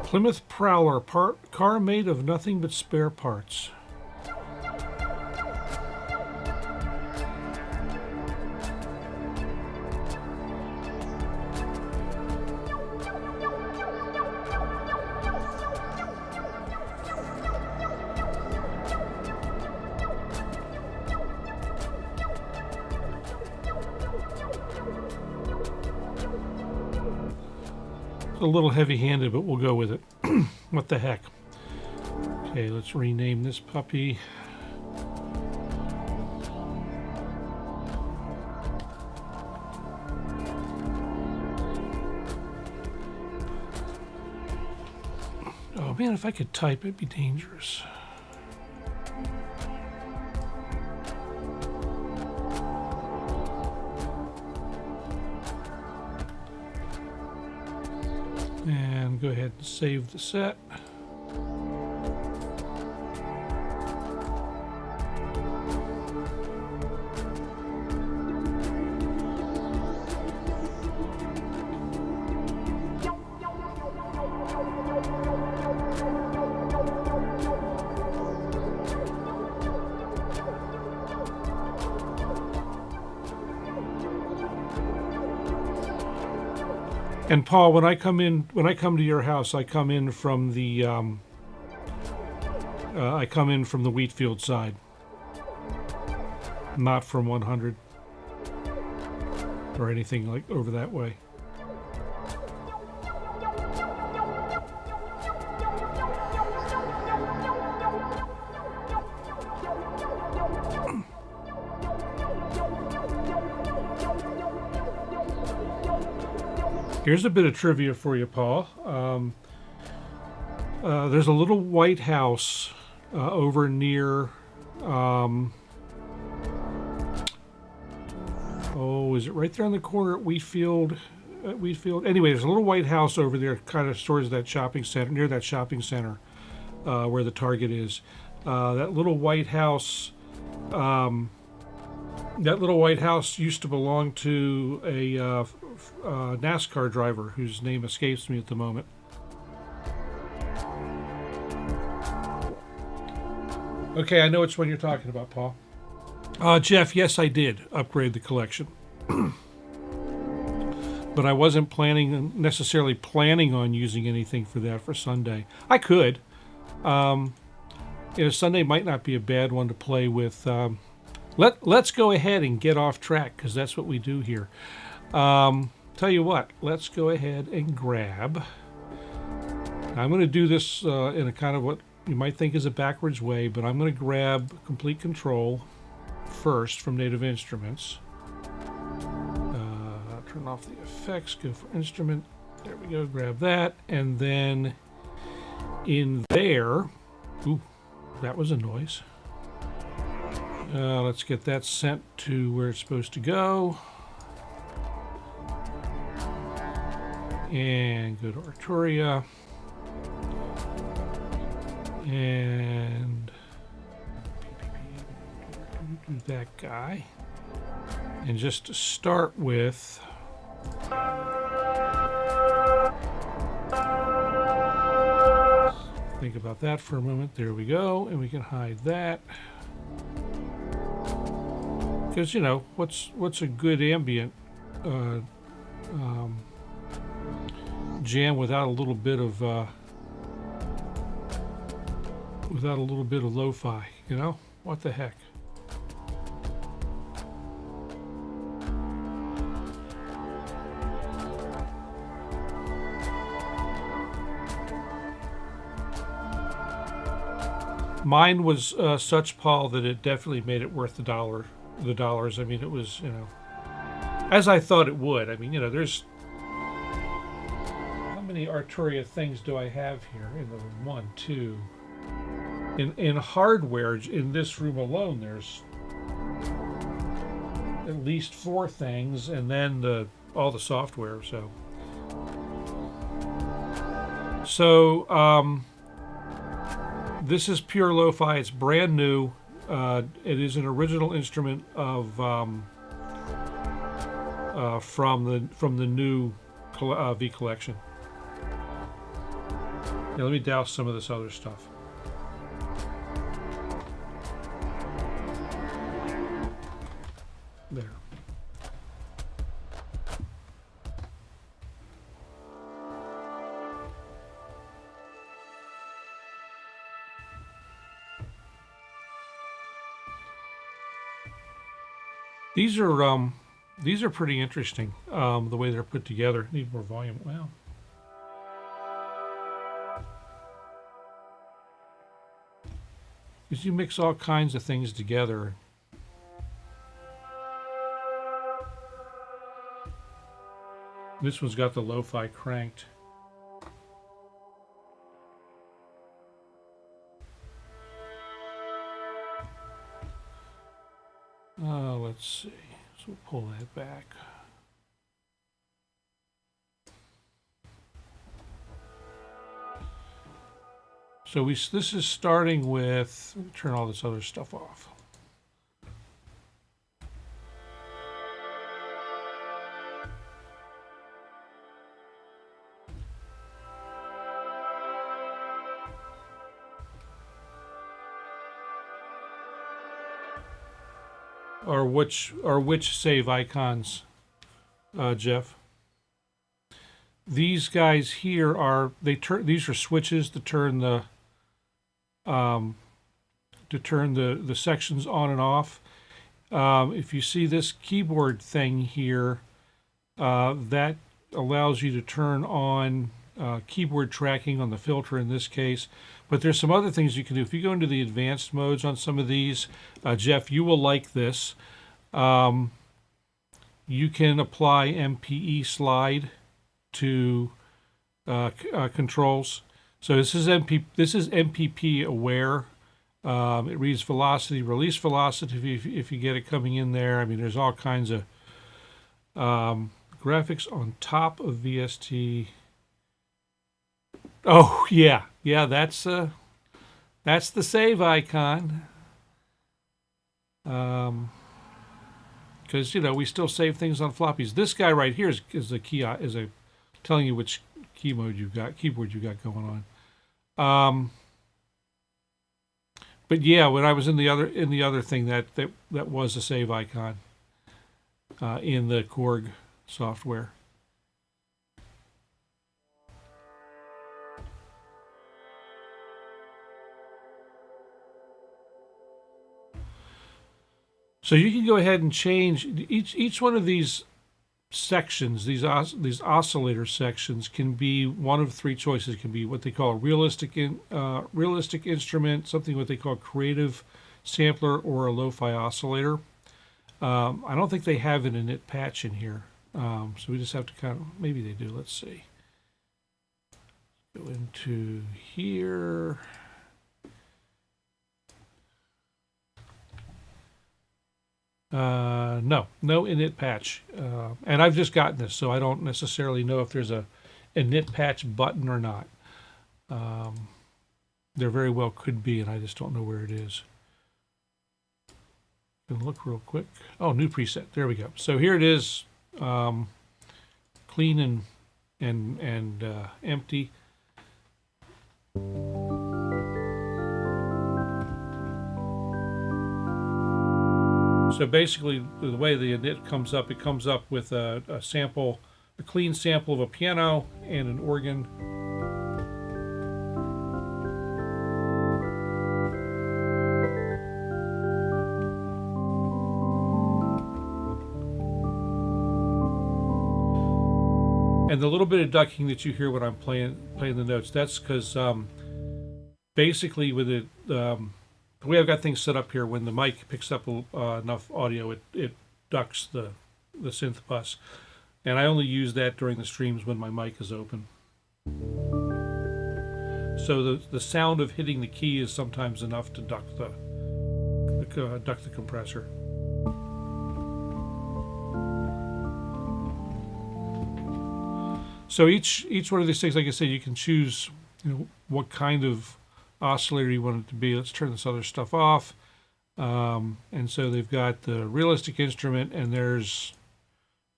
Plymouth Prowler, car made of nothing but spare parts. A little heavy-handed, but we'll go with it. What the heck? Okay, let's rename this puppy. Oh man, if I could type, it'd be dangerous. And go ahead and save the set. And Paul, when I come to your house, I come in from the Wheatfield side, not from 100 or anything like over that way. Here's a bit of trivia for you, Paul. There's a little white house over near, is it right there on the corner at Wheatfield? Anyway, there's a little white house over there, kind of towards that shopping center, near that shopping center, where the Target is. That little white house. That little white house used to belong to a NASCAR driver whose name escapes me at the moment. Okay, I know which one you're talking about, Paul. Jeff, yes, I did upgrade the collection. But I wasn't necessarily planning on using anything for that for Sunday. I could. Sunday might not be a bad one to play with. Let's go ahead and get off track, because that's what we do here. Tell you what, let's go ahead and grab. I'm going to do this in a kind of what you might think is a backwards way, but I'm going to grab Complete Control first from Native Instruments. Turn off the effects, go for Instrument. There we go, grab that. And then in there, ooh, that was a noise. Let's get that sent to where it's supposed to go. And go to Arturia. And that guy. And just to start with, think about that for a moment. There we go. And we can hide that. Because, you know, what's a good ambient jam without a little bit of lo-fi, you know? What the heck? Mine was such, Paul, that it definitely made it worth the dollars. I mean, it was, you know, as I thought it would. I mean, you know, there's, how many Arturia things do I have here in the room? 1, 2. In hardware, in this room alone, there's at least 4 things, and then all the software. So this is pure lo-fi. It's brand new. It is an original instrument of from the new V collection. Now let me douse some of this other stuff. There. These are pretty interesting, the way they're put together. Need more volume. Wow. Because you mix all kinds of things together. This one's got the lo-fi cranked. Let's see. So we'll pull that back. So this is starting with, let me turn all this other stuff off. Or which save icons, Jeff? These guys here are these are switches to turn the sections on and off. If you see this keyboard thing here, that allows you to turn on keyboard tracking on the filter in this case. But there's some other things you can do. If you go into the advanced modes on some of these, Jeff, you will like this. You can apply MPE slide to controls. So this is MPP aware. It reads velocity, release velocity if you get it coming in there. I mean, there's all kinds of graphics on top of VST. Oh yeah, that's the save icon. Because you know we still save things on floppies. This guy right here is the key telling you which keyboard you got going on. But yeah, when I was in the other thing, that was a save icon in the Korg software. So you can go ahead and change each one of these sections. These oscillator sections can be one of 3 choices. It can be what they call a realistic instrument, something what they call creative sampler, or a lo-fi oscillator. I don't think they have an init patch in here, so we just have to kind of, maybe they do. Let's see. Go into here. No init patch, and I've just gotten this, so I don't necessarily know if there's a init patch button or not. There very well could be, and I just don't know where it is. Gonna look real quick. Oh, new preset. There we go. So here it is, clean and empty. So basically, the way the init comes up, it comes up with a sample, a clean sample of a piano and an organ. And the little bit of ducking that you hear when I'm playing the notes, that's because basically with it, the way I've got things set up here, when the mic picks up enough audio, it ducks the synth bus, and I only use that during the streams when my mic is open. So the sound of hitting the key is sometimes enough to duck the compressor. So each one of these things, like I said, you can choose, what kind of oscillator you want it to be. Let's turn this other stuff off. And so they've got the realistic instrument, and there's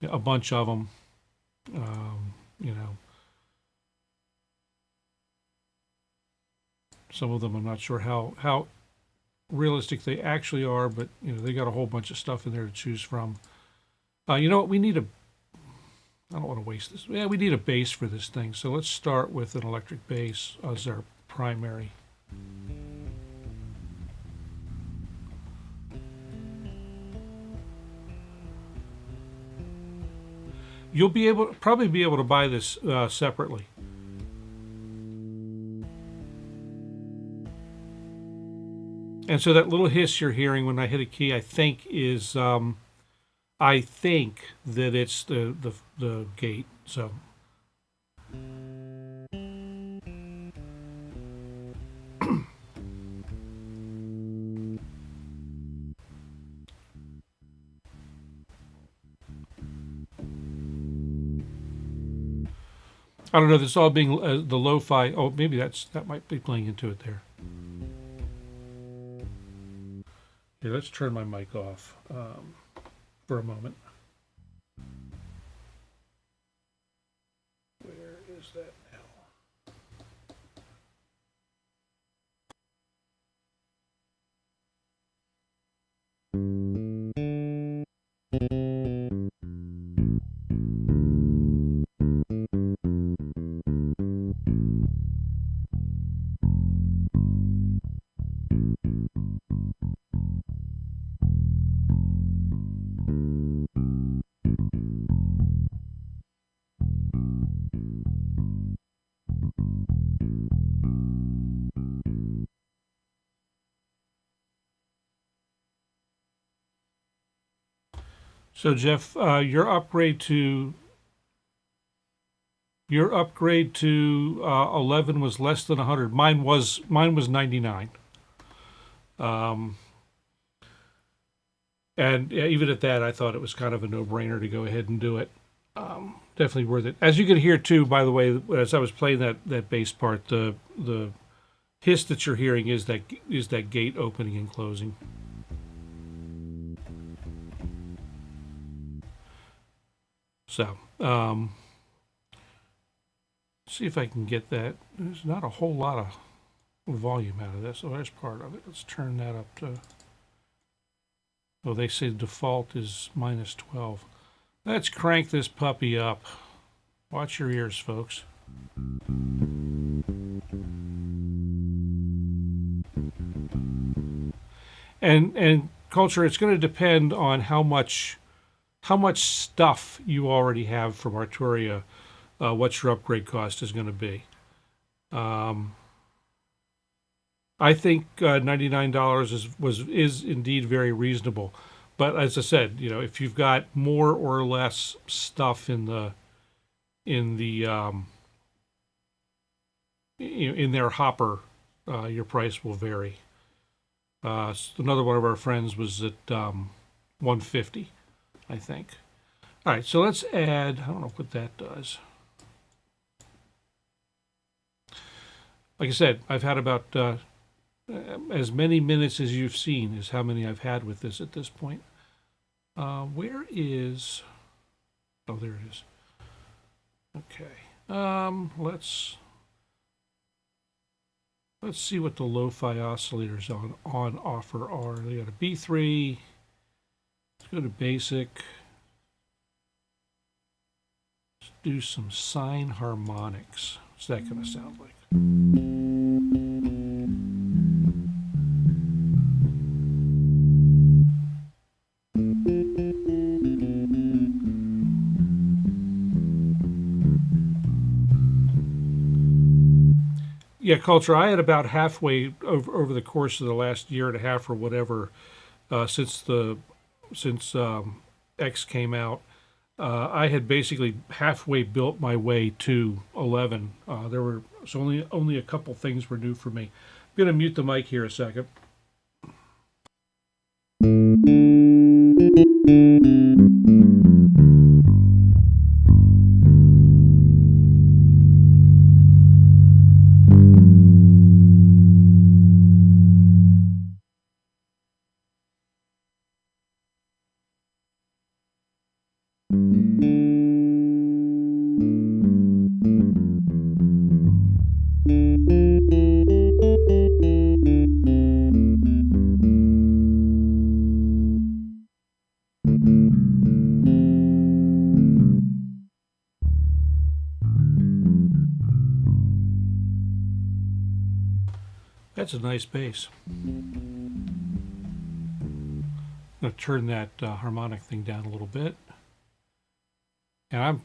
a bunch of them. Some of them I'm not sure how realistic they actually are, but they got a whole bunch of stuff in there to choose from. You know what? We need I don't want to waste this. Yeah, we need a bass for this thing. So let's start with an electric bass as our primary. You'll probably be able to buy this separately. And so that little hiss you're hearing when I hit a key, I think that it's the gate. So I don't know. This all being the lo-fi. Oh, maybe that might be playing into it there. Here, let's turn my mic off for a moment. Where is that now? So Jeff, your upgrade to 11 was less than 100. Mine was 99. And even at that, I thought it was kind of a no-brainer to go ahead and do it. Definitely worth it. As you can hear too, by the way, as I was playing that bass part, the hiss that you're hearing is that gate opening and closing. So, see if I can get that. There's not a whole lot of volume out of this. So there's part of it. Let's turn that up to, oh, they say default is -12. Let's crank this puppy up. Watch your ears, folks. And culture, it's going to depend on how much stuff you already have from Arturia, what your upgrade cost is going to be. I think $99 is indeed very reasonable. But as I said, if you've got more or less stuff in their hopper, your price will vary. Another one of our friends was at $150, I think. All right, so let's add. I don't know what that does. like I said, I've had about as many minutes as you've seen is how many I've had with this at this point. Where is... Oh, there it is. Okay. Let's see what the lo-fi oscillators on offer are. They got a B3. Let's go to basic. Let's do some sine harmonics. What's that going to sound like? Yeah, culture. I had about halfway over the course of the last year and a half or whatever, since X came out. I had basically halfway built my way to 11. There were only a couple things were new for me. I'm gonna mute the mic here a second. That's a nice bass. I'm going to turn that harmonic thing down a little bit. And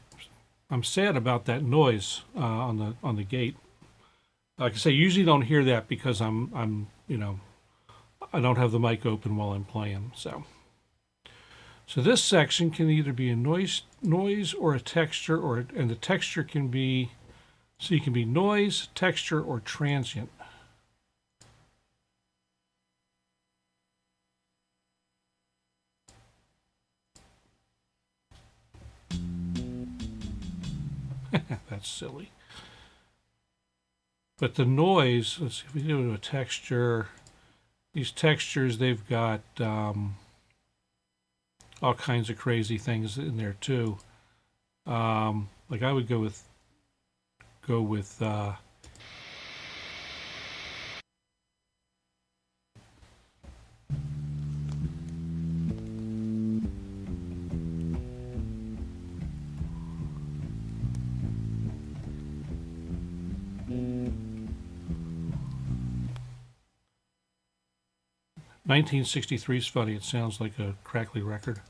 I'm sad about that noise on the gate. Like I say, usually don't hear that because I'm I don't have the mic open while I'm playing. So this section can either be a noise or a texture, and the texture can be, so you can be noise, texture, or transient. That's silly. But the noise, let's see if we do a texture. These textures, they've got all kinds of crazy things in there too. Like I would go with 1963 is funny. It sounds like a crackly record.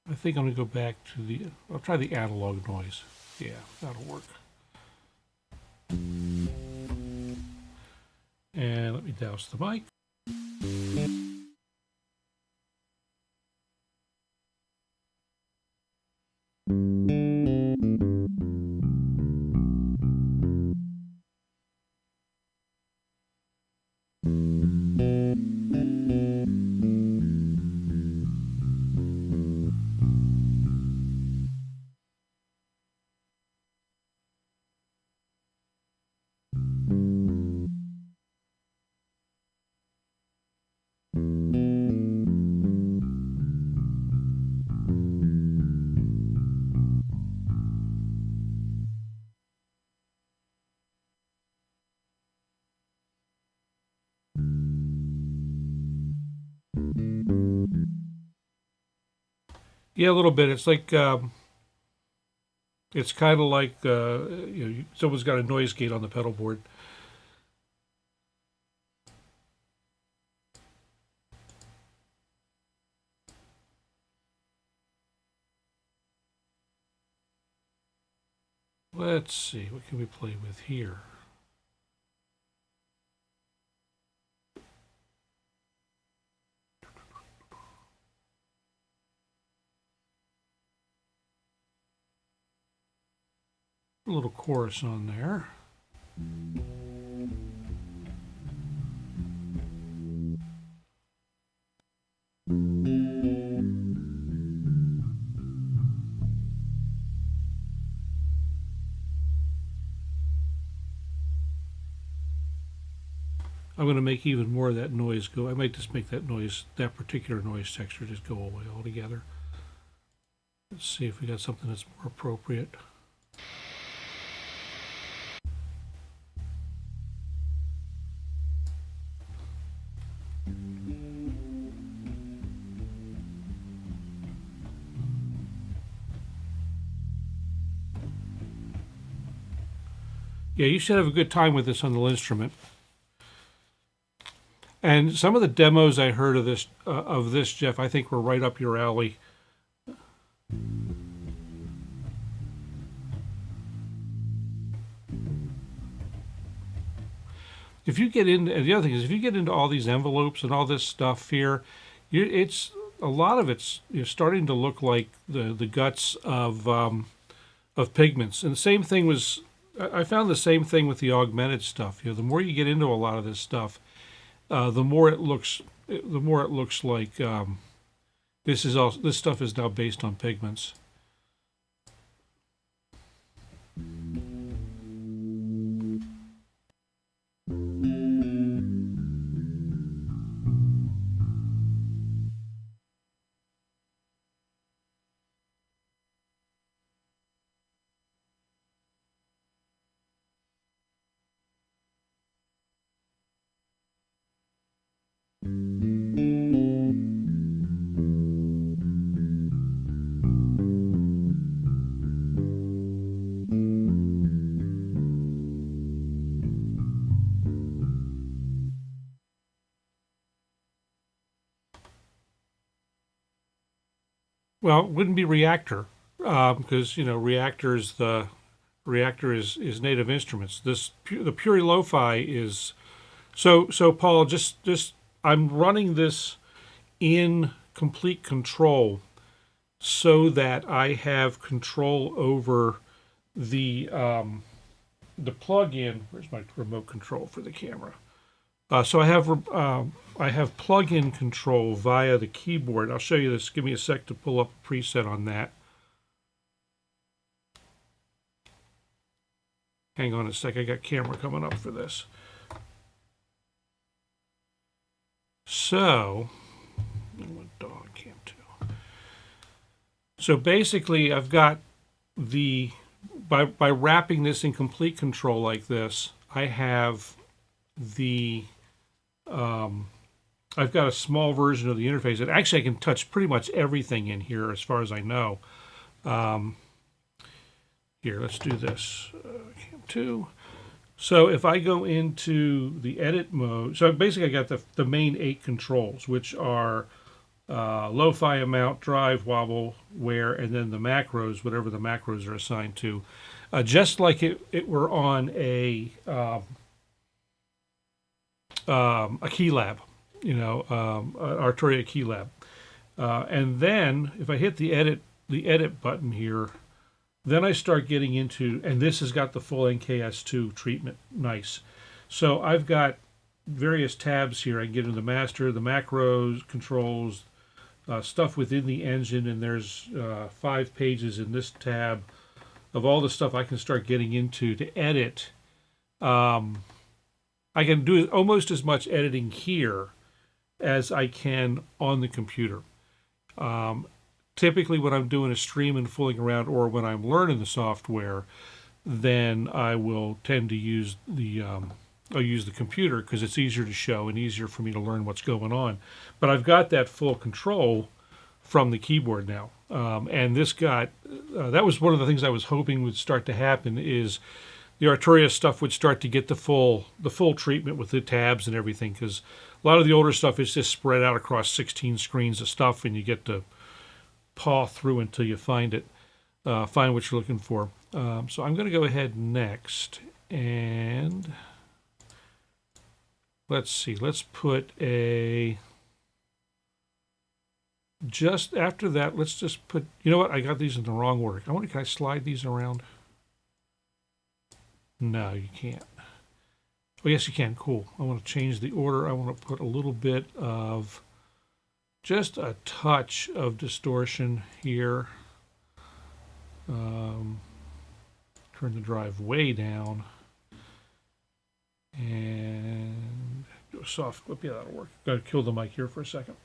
I think I'm going to go back to I'll try the analog noise. Yeah, that'll work. And let me douse the mic. Yeah, a little bit. It's like it's kind of like someone's got a noise gate on the pedal board. Let's see, what can we play with here? a little chorus on there. I'm going to make even more of that noise go. I might just make that noise, that particular noise texture, just go away altogether. Let's see if we got something that's more appropriate. Yeah, you should have a good time with this on the instrument. And some of the demos I heard of this, Jeff, I think were right up your alley. If you get into, and the other thing is, if you get into all these envelopes and all this stuff here, it's a lot of it's starting to look like the guts of pigments. And the same thing was, I found the same thing with the augmented stuff. The more you get into a lot of this stuff, the more it looks like this stuff is now based on pigments. Well, it wouldn't be reactor, because reactor is Native Instruments. The Pure Lo-Fi is so Paul. Just I'm running this in complete control so that I have control over the plug-in. Where's my remote control for the camera? So I have plug-in control via the keyboard. I'll show you this. Give me a sec to pull up a preset on that. Hang on a sec. I got camera coming up for this. So, dog cam too. So basically, I've got by wrapping this in complete control like this, I have I've got a small version of the interface. And actually, I can touch pretty much everything in here as far as I know. Here, let's do this. Cam 2. So if I go into the edit mode, so basically I got the main 8 controls, which are lo-fi, amount, drive, wobble, wear, and then the macros, whatever the macros are assigned to. Just like it were on a keylab, Arturia keylab. And then if I hit the edit button here, then I start getting into, and this has got the full NKS2 treatment. Nice. So I've got various tabs here. I can get into the master, the macros, controls, stuff within the engine, and there's 5 pages in this tab of all the stuff I can start getting into to edit. I can do almost as much editing here as I can on the computer. Typically when I'm doing a stream and fooling around, or when I'm learning the software, then I will tend to use I'll use the computer because it's easier to show and easier for me to learn what's going on. But I've got that full control from the keyboard now. And this got, that was one of the things I was hoping would start to happen, is the Arturia stuff would start to get the full treatment with the tabs and everything, because a lot of the older stuff is just spread out across 16 screens of stuff, and you get to paw through until you find it, find what you're looking for. So I'm going to go ahead next, and let's see, let's put a, just after that, let's just put, you know what, I got these in the wrong order. I wonder, can I slide these around? No, you can't. Oh, yes, you can. Cool. I want to change the order. I want to put a little bit of, just a touch of distortion here. Turn the drive way down. And do a soft clip. Yeah, that'll work. Got to kill the mic here for a second.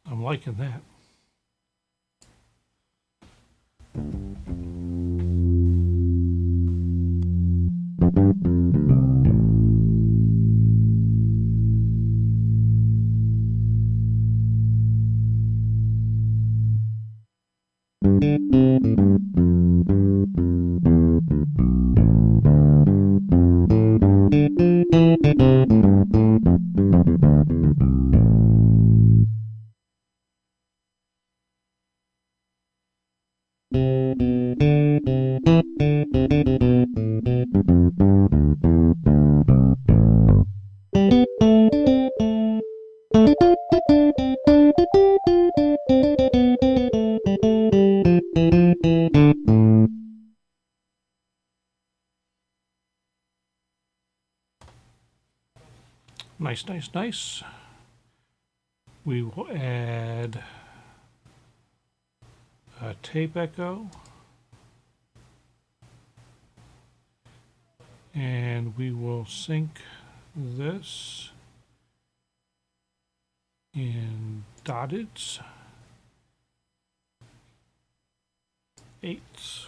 I'm liking that. Nice, nice, nice. We will add a tape echo. And we will sync this in dotteds, eighths.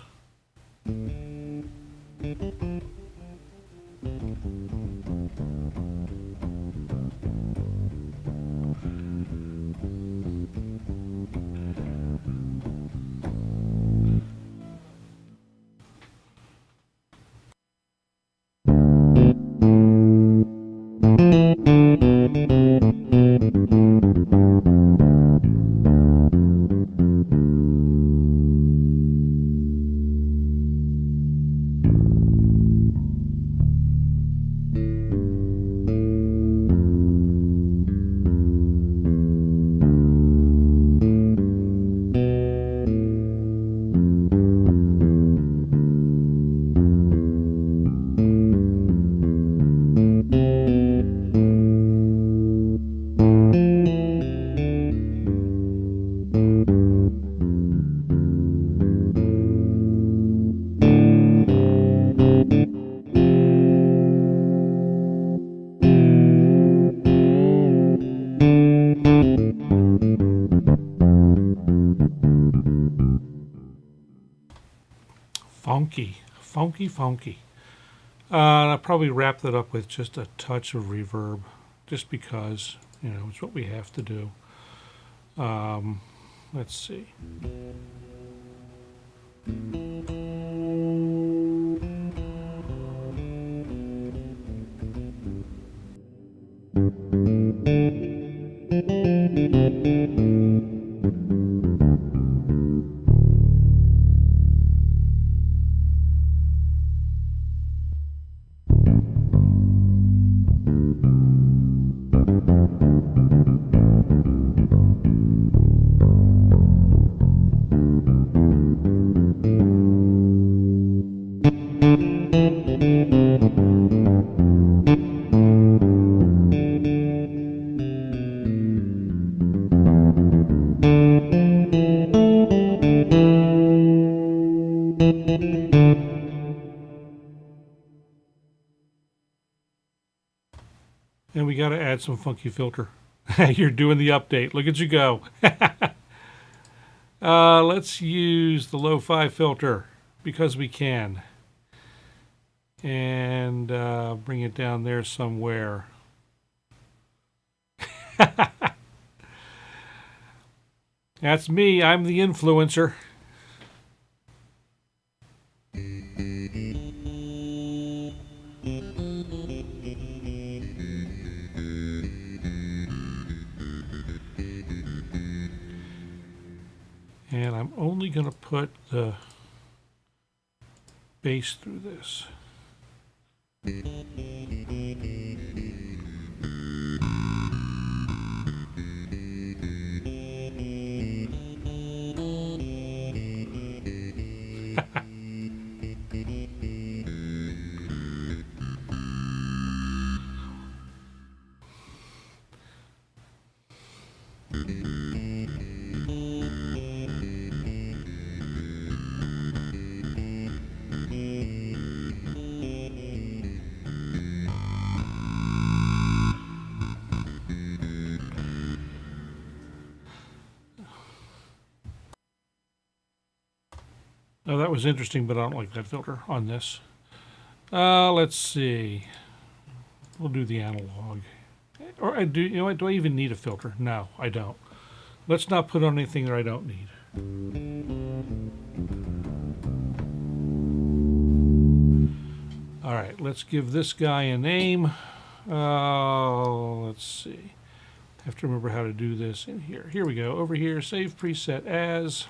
Funky, funky, funky. I'll probably wrap that up with just a touch of reverb, just because, you know, it's what we have to do. Let's see. And we got to add some funky filter. You're doing the update. Look at you go. Let's use the lo-fi filter because we can. And bring it down there somewhere. That's me. I'm the influencer. And I'm only going to put the bass through this. Oh, that was interesting, but I don't like that filter on this. Let's see. We'll do the analog. Or I do. You know what? Do I even need a filter? No, I don't. Let's not put on anything that I don't need. All right. Let's give this guy a name. Let's see. I have to remember how to do this in here. Here we go. Over here, save preset as.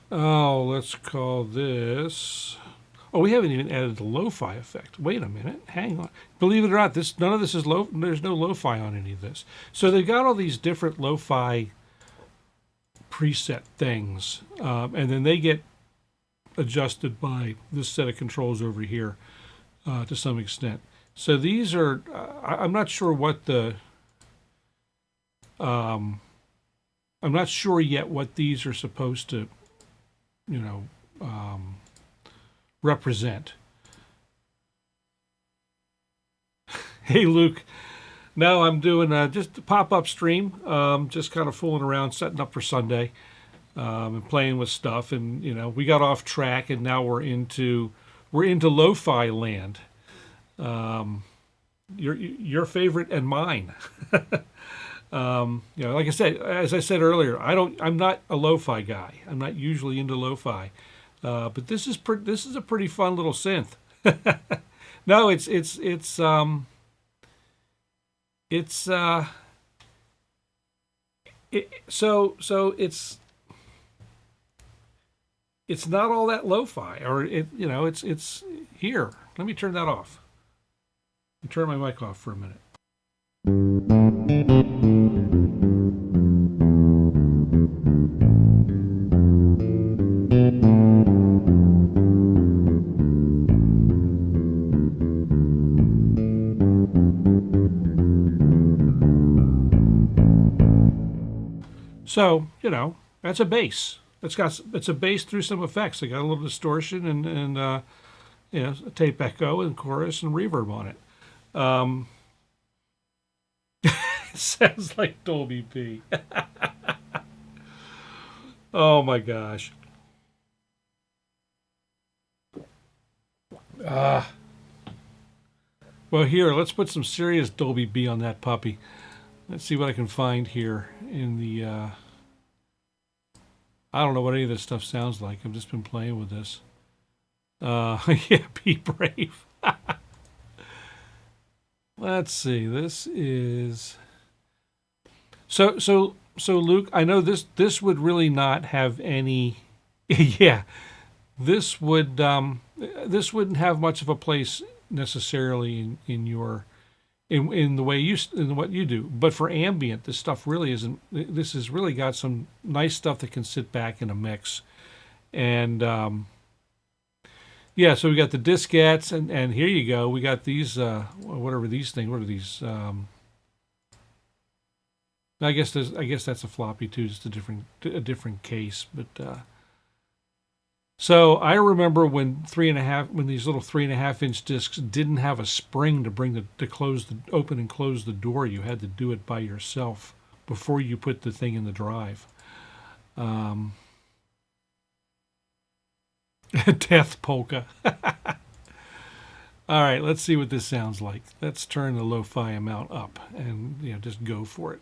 Oh, let's call this. Oh, we haven't even added the lo-fi effect. Wait a minute. Hang on. Believe it or not, none of this is low. There's no lo-fi on any of this. So they've got all these different lo-fi preset things, and then they get adjusted by this set of controls over here to some extent. So these are. I'm not sure what the. I'm not sure yet what these are supposed to. Represent. Hey, Luke. Now I'm doing just a pop-up stream, just kind of fooling around, setting up for Sunday, and playing with stuff. And we got off track, and now we're into lo-fi land. Your favorite and mine. Like I said, as I said earlier, I'm not a lo-fi guy. I'm not usually into lo-fi, but this is a pretty fun little synth. No, it's not all that lo-fi, or it's here. Let me turn that off. Let me turn my mic off for a minute. So, that's a bass. It's a bass through some effects. I got a little distortion and a tape echo and chorus and reverb on it. It sounds like Dolby P. Oh my gosh. Well, here, let's put some serious Dolby B on that puppy. Let's see what I can find here in the. I don't know what any of this stuff sounds like. I've just been playing with this. Yeah, be brave. Let's see. This is. So Luke, I know this would really not have any. Yeah, this wouldn't have much of a place necessarily in your. In the way in what you do, but for ambient, this stuff really isn't. This has really got some nice stuff that can sit back in a mix, and yeah. So we got the diskettes, and here you go. We got these whatever these things. What are these? I guess that's a floppy too, just a different case. But So I remember when these little 3.5 inch discs didn't have a spring to open and close the door. You had to do it by yourself before you put the thing in the drive. Death polka. All right, let's see what this sounds like. Let's turn the lo-fi amount up and just go for it.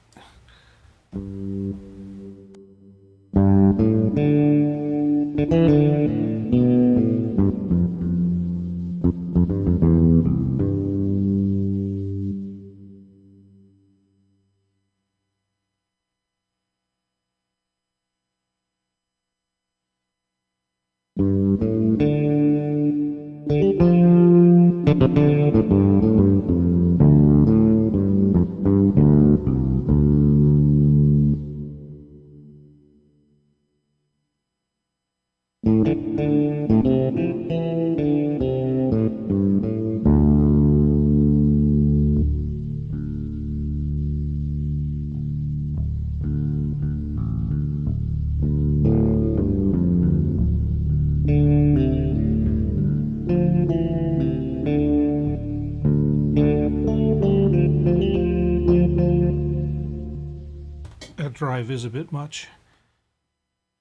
That drive is a bit much.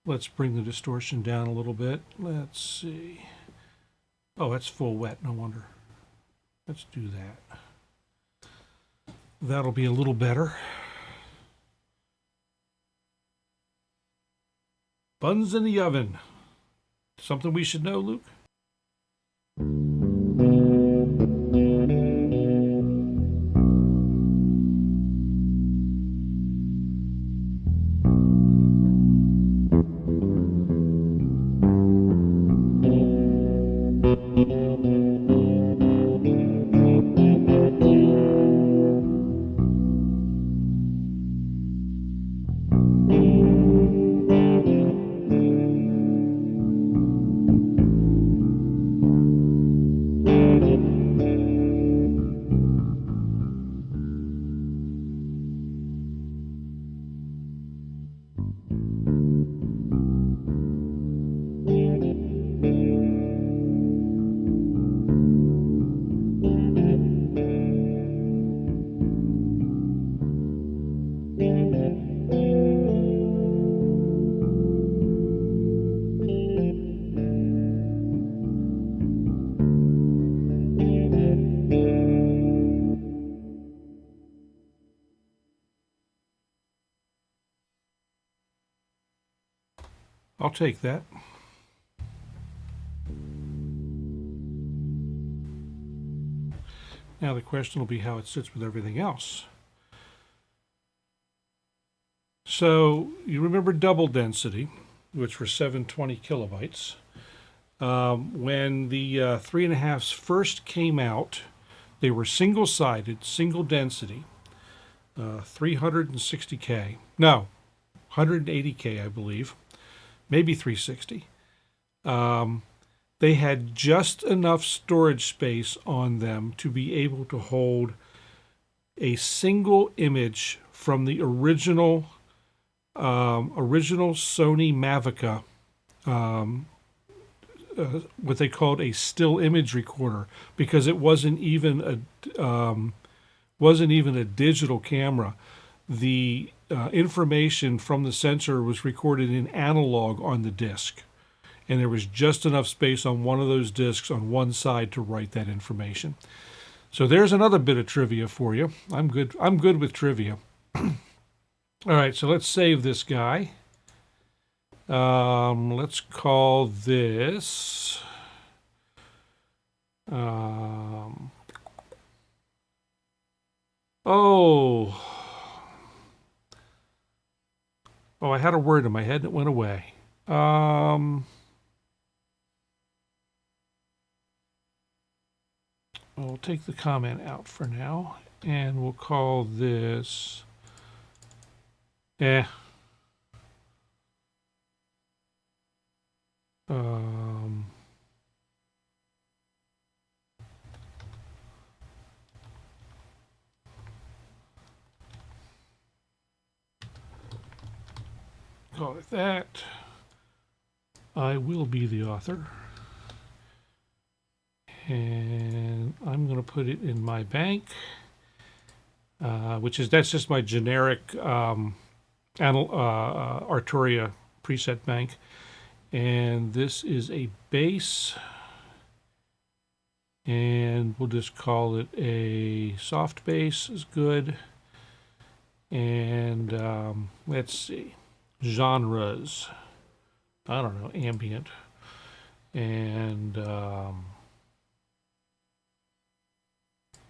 Let's bring the distortion down a little bit. Let's see. Oh, it's full wet, no wonder. Let's do that. That'll be a little better. Buns in the oven. Something we should know, Luke? I'll take that. Now the question will be how it sits with everything else. So you remember double density, which were 720 kilobytes. When the 3.5s first came out, they were single-sided, single density, 360K. No, 180K, I believe. Maybe 360. They had just enough storage space on them to be able to hold a single image from the original Sony Mavica, what they called a still image recorder, because it wasn't even a digital camera. The information from the sensor was recorded in analog on the disc, and there was just enough space on one of those discs on one side to write that information. So there's another bit of trivia for you. I'm good with trivia. All right, so let's save this guy. Let's call this I had a word in my head and it went away. We'll take the comment out for now, and we'll call this call it that. I will be the author. And I'm going to put it in my bank, that's just my generic Arturia preset bank. And this is a base, and we'll just call it a soft base is good. And let's see, genres, I don't know, ambient, and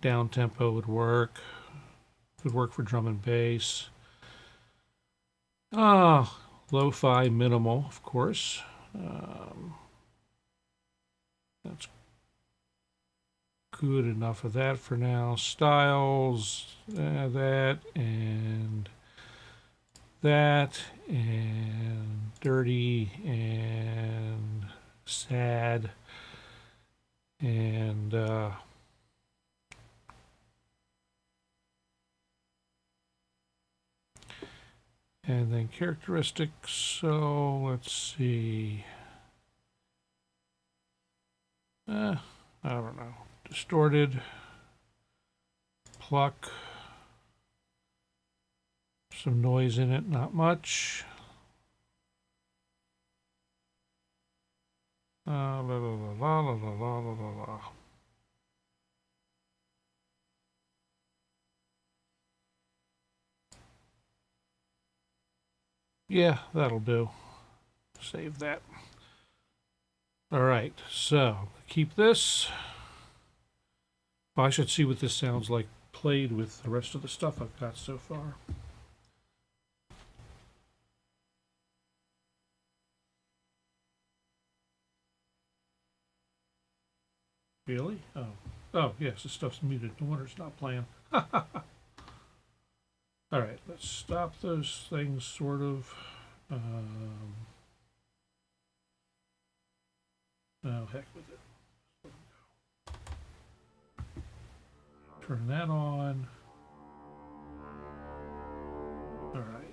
down tempo would work. Could work for drum and bass. Lo-fi minimal, of course. That's good enough of that for now. Styles, that and that, and dirty and sad, and then characteristics. So let's see. I don't know. Distorted, pluck, some noise in it, not much. La, la, la, la, la, la, la, la. Yeah, that'll do. Save that. All right, so keep this. Well, I should see what this sounds like played with the rest of the stuff I've got so far. Really? Oh. Oh, yes, the stuff's muted. No wonder it's not playing. All right, let's stop those things, sort of. Oh, heck with it. Turn that on. All right.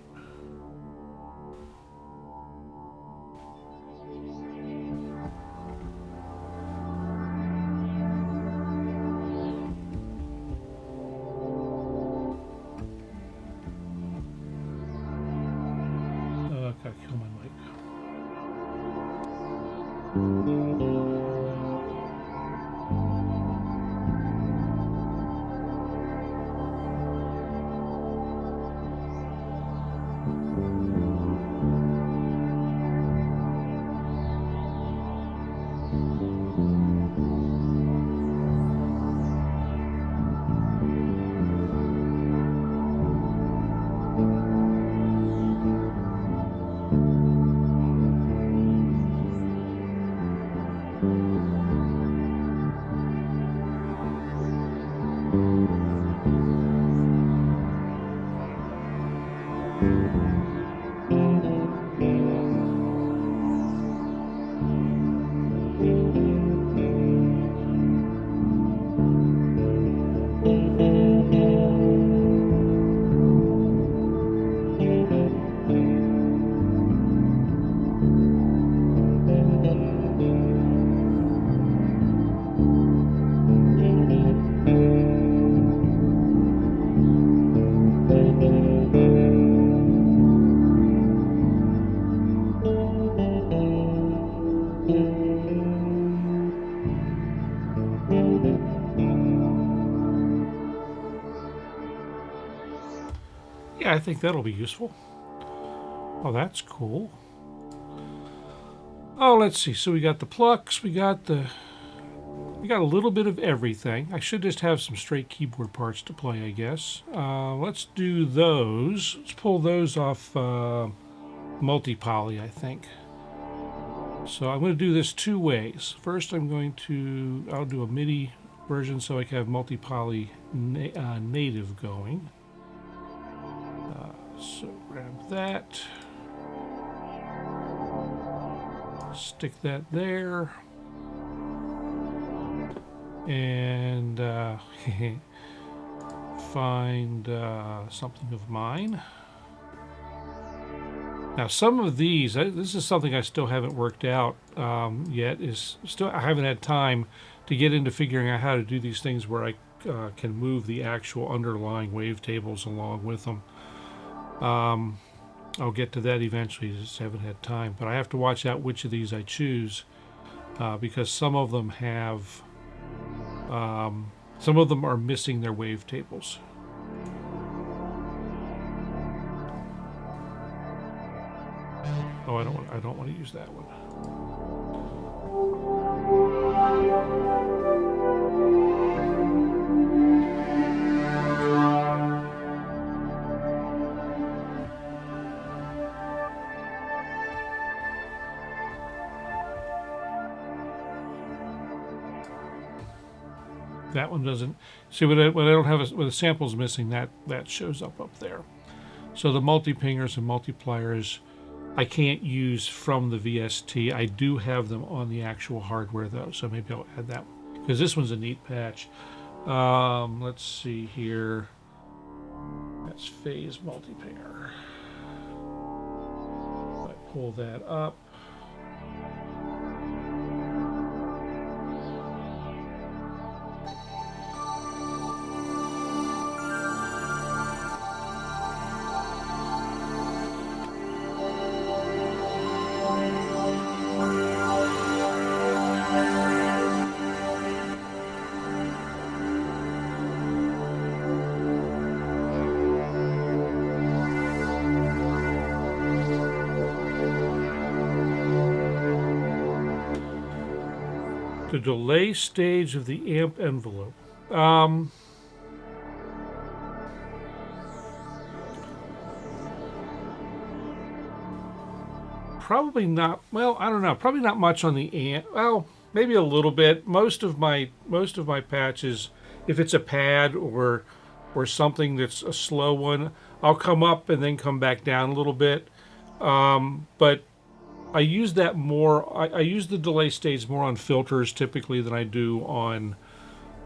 Gotta kill my mic. Yeah, I think that'll be useful. Oh, that's cool. Oh, let's see. So we got the plucks, we got a little bit of everything. I should just have some straight keyboard parts to play, I guess. Let's do those. Let's pull those off multipoly, I think. So I'm going to do this two ways. First, I'll do a MIDI version so I can have multipoly native going. So grab that, stick that there, and find something of mine. Now, some of these, this is something I still haven't worked out yet. I haven't had time to get into figuring out how to do these things where I can move the actual underlying wavetables along with them. I'll get to that eventually. Just haven't had time, but I have to watch out which of these I choose because some of them are missing their wavetables. Oh, I don't want to use that one. That one doesn't. See, when I don't have when the sample's missing, that shows up there. So the multi-pingers and multipliers, I can't use from the VST. I do have them on the actual hardware though, so maybe I'll add that one because this one's a neat patch. Let's see here. That's phase multi-pinger. I pull that up. The delay stage of the amp envelope. Probably not. Well, I don't know. Probably not much on the amp. Well, maybe a little bit. Most of my patches, if it's a pad or something that's a slow one, I'll come up and then come back down a little bit. But I use that more. I use the delay stage more on filters typically than I do on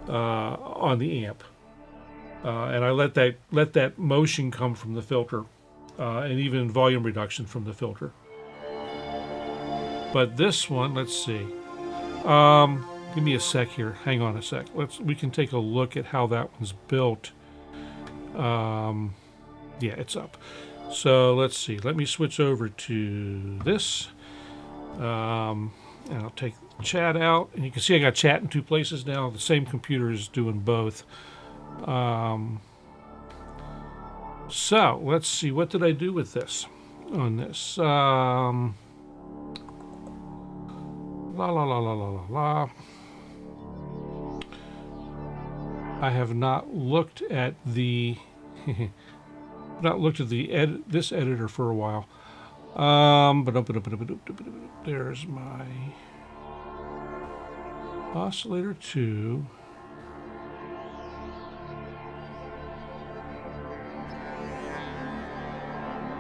the amp, and I let that motion come from the filter, and even volume reduction from the filter. But this one, let's see. Give me a sec here. Hang on a sec. We can take a look at how that one's built. Yeah, it's up. So let's see. Let me switch over to this. And I'll take chat out. And you can see I got chat in two places now. The same computer is doing both. So let's see. What did I do with this? On this. La la la la la la la. I have not looked at the this editor for a while. There's my oscillator 2.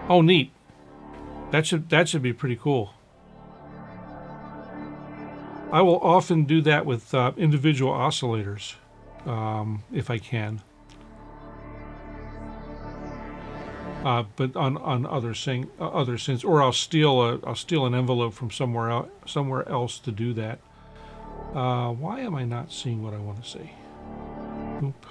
Oh, neat. That should be pretty cool. I will often do that with individual oscillators, if I can. But on other synths, or I'll steal an envelope from somewhere else to do that. Why am I not seeing what I want to see? Oop.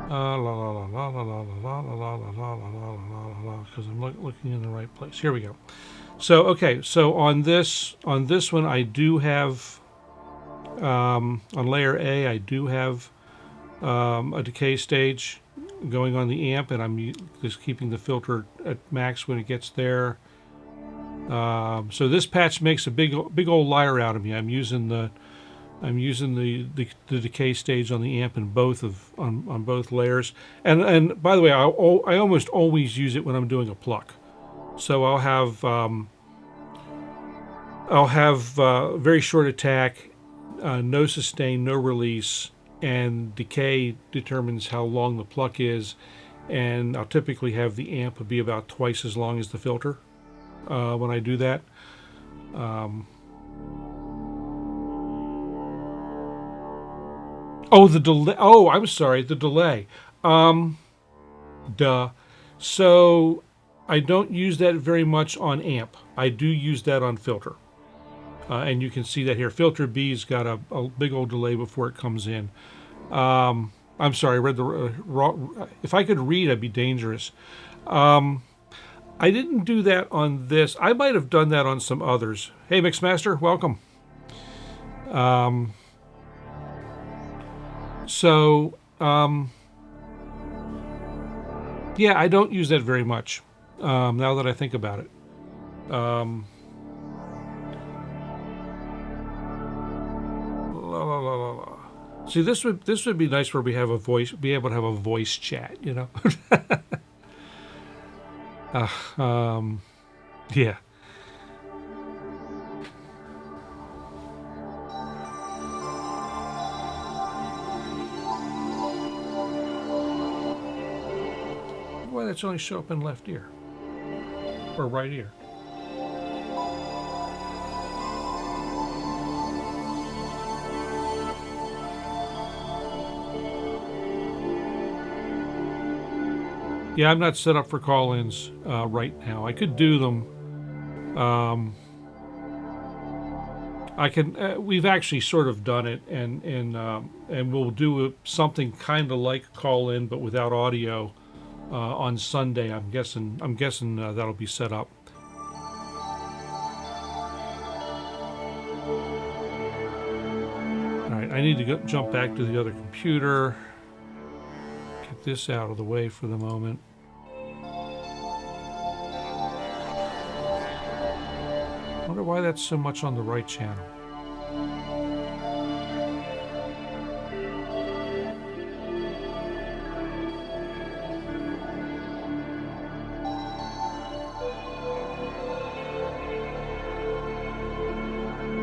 La la la la la la la la la la la la, because I'm looking in the right place. Here we go. So okay, so on this one I do have on layer A I do have a decay stage going on the amp, and I'm just keeping the filter at max when it gets there. So this patch makes a big old liar out of me. I'm using the decay stage on the amp in on both layers. And by the way, I almost always use it when I'm doing a pluck. So I'll have very short attack, no sustain, no release, and decay determines how long the pluck is, and I'll typically have the amp be about twice as long as the filter when I do that. Oh, the delay. Oh, I'm sorry, the delay. Duh. So I don't use that very much on amp. I do use that on filter. And you can see that here. Filter B's got a big old delay before it comes in. I'm sorry, I read the wrong. If I could read, I'd be dangerous. I didn't do that on this. I might have done that on some others. Hey, Mixmaster, welcome. Yeah, I don't use that very much, now that I think about it. See, this would be nice where we have a voice, be able to have a voice chat, you know. Yeah. Why that's only show up in left ear or right ear. Yeah, I'm not set up for call-ins right now. I could do them. I can. We've actually sort of done it, and we'll do something kind of like call-in, but without audio on Sunday. I'm guessing that'll be set up. All right, I need to jump back to the other computer. Get this out of the way for the moment. I wonder why that's so much on the right channel.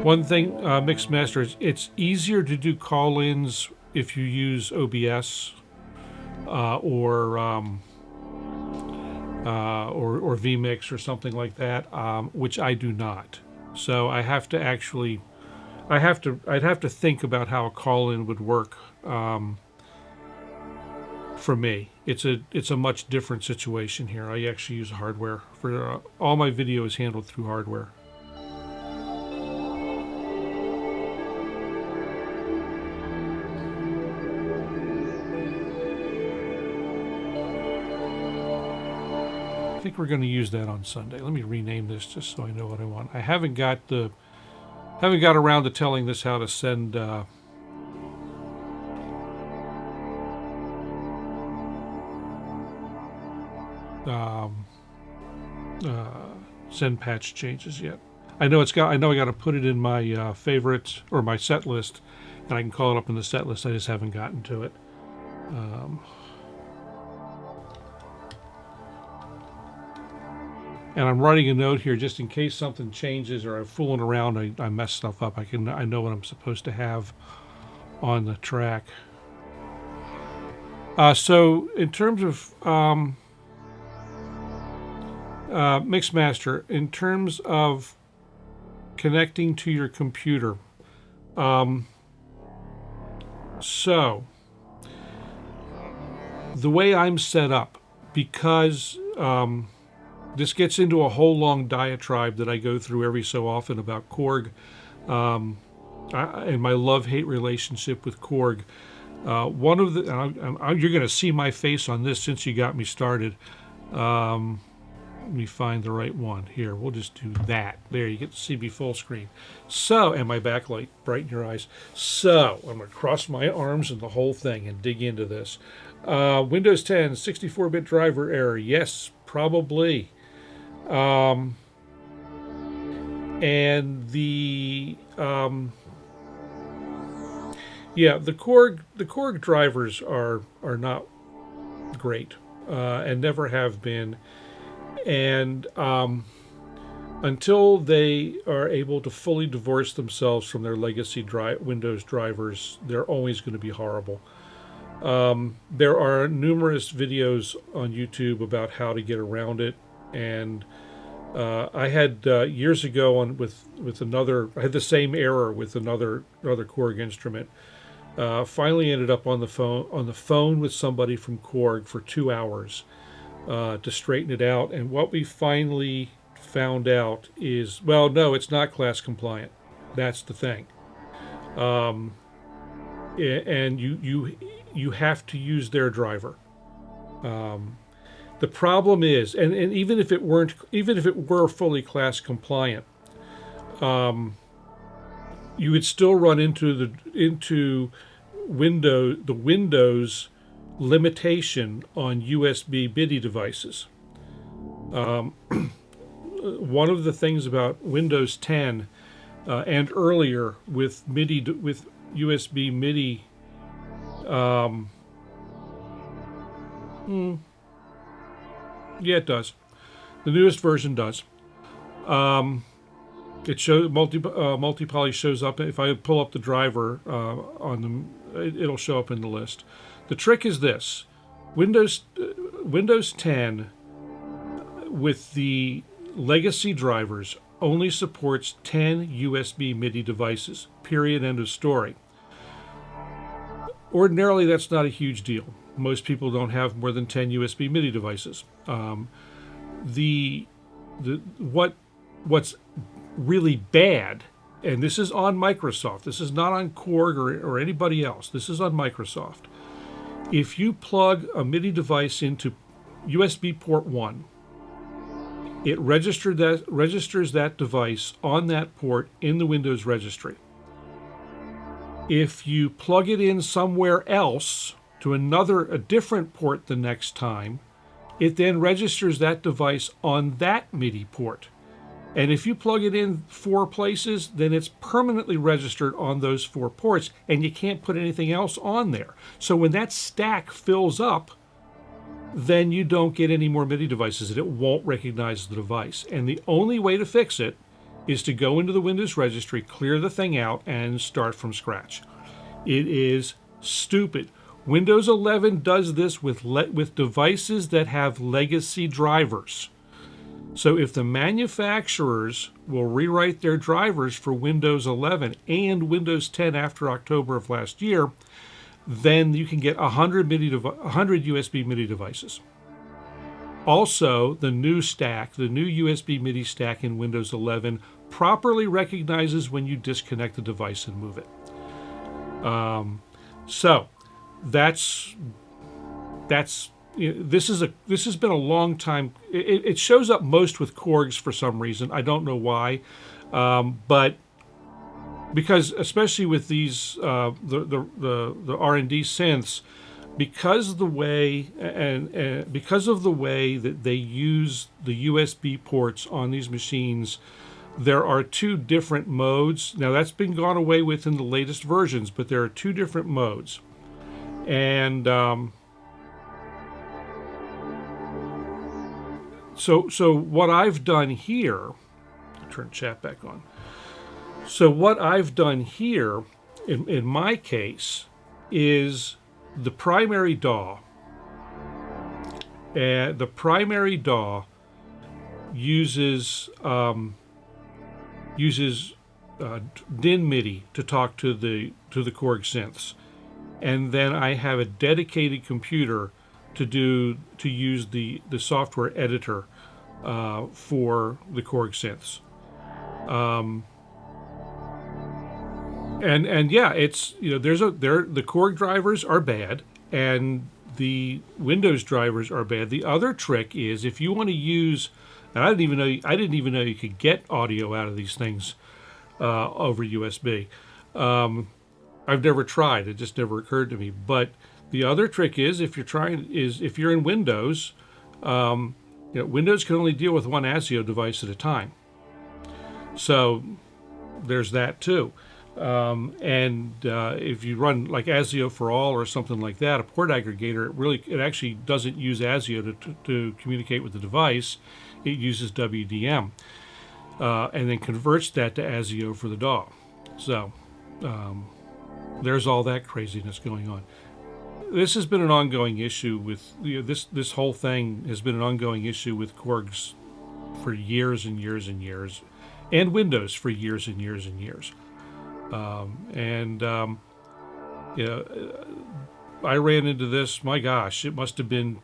One thing, Mixmaster, is it's easier to do call-ins if you use OBS or vMix or something like that, which I do not. So I have to actually, I'd have to think about how a call-in would work for me. It's a much different situation here. I actually use hardware for all my video is handled through hardware. I think we're going to use that on Sunday. Let me rename this just so I know what I want. I haven't got around to telling this how to send send patch changes yet. I know I got to put it in my favorites or my set list, and I can call it up in the set list. I just haven't gotten to it. And I'm writing a note here just in case something changes or I'm fooling around, I mess stuff up. I know what I'm supposed to have on the track. So in terms of Mixmaster, in terms of connecting to your computer, so the way I'm set up, because this gets into a whole long diatribe that I go through every so often about Korg and my love-hate relationship with Korg. One of the, you're going to see my face on this since you got me started. Let me find the right one. Here, we'll just do that. There, you get to see me full screen. So, and my backlight, brighten your eyes. So, I'm going to cross my arms and the whole thing and dig into this. Windows 10, 64-bit driver error. Yes, probably. And the Korg drivers are not great, and never have been. And until they are able to fully divorce themselves from their legacy Windows drivers, they're always going to be horrible. There are numerous videos on YouTube about how to get around it, and I had years ago with another. I had the same error with another Korg instrument. Finally, ended up on the phone with somebody from Korg for 2 hours. to straighten it out. And what we finally found out is, well, no, it's not class compliant. That's the thing. And you have to use their driver. The problem is, and even if it were fully class compliant, you would still run into the Windows limitation on USB MIDI devices. One of the things about Windows 10 and earlier with USB MIDI, yeah, it does. The newest version does. It shows multipoly shows up. If I pull up the driver on it'll show up in the list. The trick is this: Windows 10 with the legacy drivers only supports 10 USB MIDI devices. Period. End of story. Ordinarily, that's not a huge deal. Most people don't have more than 10 USB MIDI devices. What's really bad, and this is on Microsoft, this is not on Korg or anybody else, this is on Microsoft. If you plug a MIDI device into USB port 1, it registers that device on that port in the Windows registry. If you plug it in somewhere else to a different port the next time, it then registers that device on that MIDI port. And if you plug it in 4 places, then it's permanently registered on those 4 ports, and you can't put anything else on there. So when that stack fills up, then you don't get any more MIDI devices, and it won't recognize the device. And the only way to fix it is to go into the Windows registry, clear the thing out, and start from scratch. It is stupid. Windows 11 does this with devices that have legacy drivers. So if the manufacturers will rewrite their drivers for Windows 11 and Windows 10 after October of last year, then you can get 100 USB MIDI devices. Also, the new USB MIDI stack in Windows 11 properly recognizes when you disconnect the device and move it. So that's this has been a long time. It shows up most with Korgs for some reason. I don't know why, but because especially with these the R&D synths, because of the way that they use the USB ports on these machines, there are 2 different modes. Now that's been gone away with in the latest versions, but there are 2 different modes, and So what I've done here, turn chat back on. So what I've done here, in my case, is the primary DAW. And the primary DAW uses DIN MIDI to talk to the Korg synths, and then I have a dedicated computer to use the software editor for the Korg synths. And yeah, it's the Korg drivers are bad and the Windows drivers are bad. The other trick is if you want to use, and I didn't even know you could get audio out of these things over USB. I've never tried; it just never occurred to me. But the other trick is if you're in Windows, Windows can only deal with one ASIO device at a time. So there's that too. If you run like ASIO for all or something like that, a port aggregator, it actually doesn't use ASIO to communicate with the device. It uses WDM and then converts that to ASIO for the DAW. So there's all that craziness going on. This has been an ongoing issue with this whole thing has been an ongoing issue with Korgs for years and years and years, and Windows for years and years and years. I ran into this. My gosh, it must have been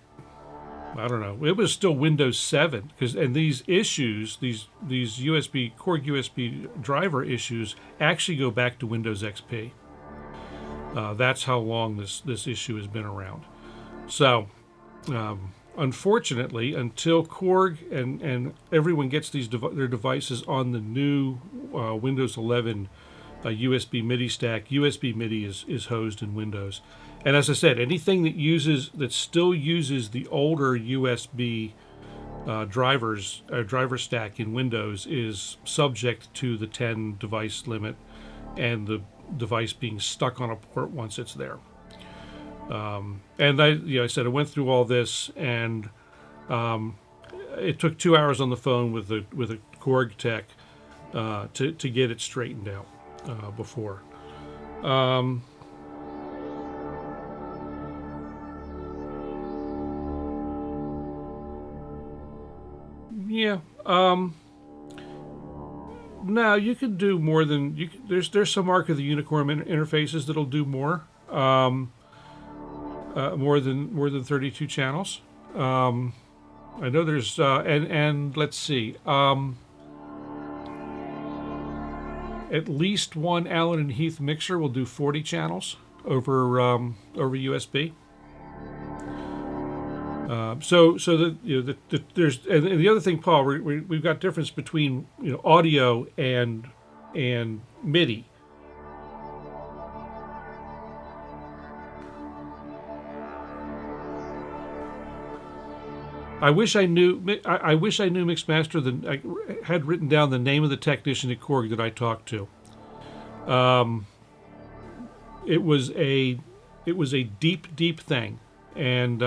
I don't know. It was still Windows 7 and these issues, these USB Korg USB driver issues, actually go back to Windows XP. That's how long this issue has been around. So, unfortunately, until Korg and everyone gets their devices on the new Windows 11 USB MIDI stack, USB MIDI is hosed in Windows. And as I said, anything that still uses the older USB driver stack in Windows is subject to the 10 device limit and the device being stuck on a port once it's there. And I said I went through all this, and it took 2 hours on the phone with a Korg tech to get it straightened out before. Yeah. Now you could do more than there's some Mark of the Unicorn interfaces that'll do more than 32 channels. I know there's and let's see, at least one Allen and Heath mixer will do 40 channels over USB. So there's and the other thing, Paul, we've got difference between audio and MIDI. I wish I knew Mixmaster. I had written down the name of the technician at Korg that I talked to. It was a deep thing, and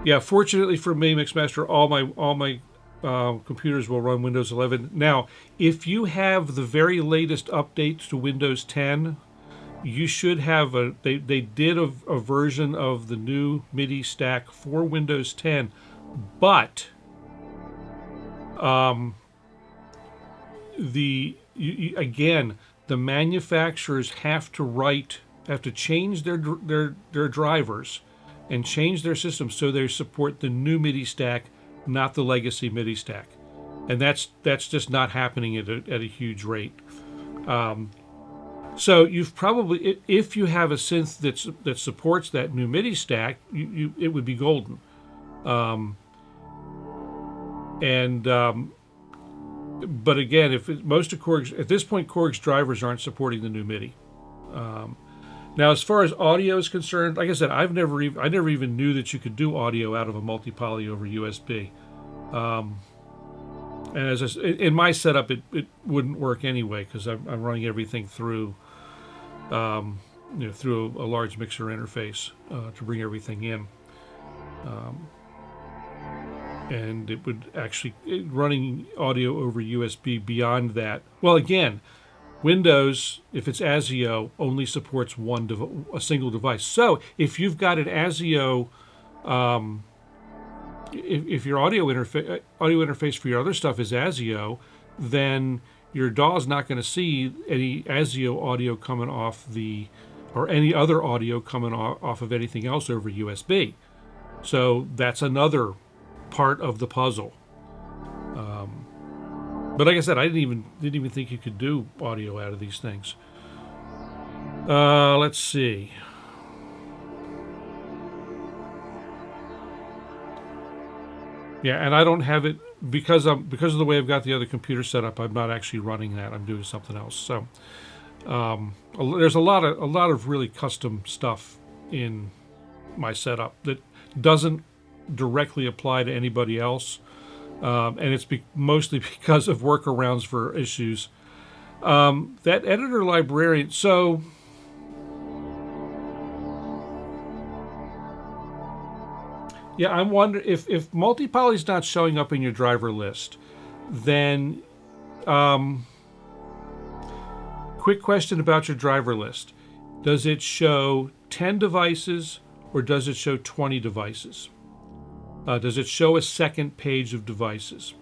yeah. Fortunately for me, Mixmaster, all my computers will run Windows 11. Now, if you have the very latest updates to Windows 10, you should have they did a version of the new MIDI stack for Windows 10, but again, the manufacturers have to change their drivers and change their system so they support the new MIDI stack, not the legacy MIDI stack, and that's just not happening at a huge rate. So you've probably, if you have a synth that supports that new MIDI stack, it would be golden. But again, most of Korg's at this point, Korg's drivers aren't supporting the new MIDI. Now, as far as audio is concerned, like I said, I never even knew that you could do audio out of a multipoly over USB. And as in my setup, it wouldn't work anyway because I'm running everything through through a large mixer interface to bring everything in. And it would actually running audio over USB beyond that. Well, again, Windows, if it's ASIO, only supports a single device. So if you've got an ASIO, if your audio interface for your other stuff is ASIO, then your DAW is not going to see any ASIO audio coming off or any other audio coming off of anything else over USB. So that's another part of the puzzle. But like I said, I didn't even think you could do audio out of these things. Let's see. Yeah, and I don't have it because of the way I've got the other computer set up. I'm not actually running that. I'm doing something else. So there's a lot of really custom stuff in my setup that doesn't directly apply to anybody else, and it's mostly because of workarounds for issues. That editor librarian. So. Yeah, I'm wondering if multipoly is not showing up in your driver list, then quick question about your driver list. Does it show 10 devices or does it show 20 devices? Does it show a second page of devices?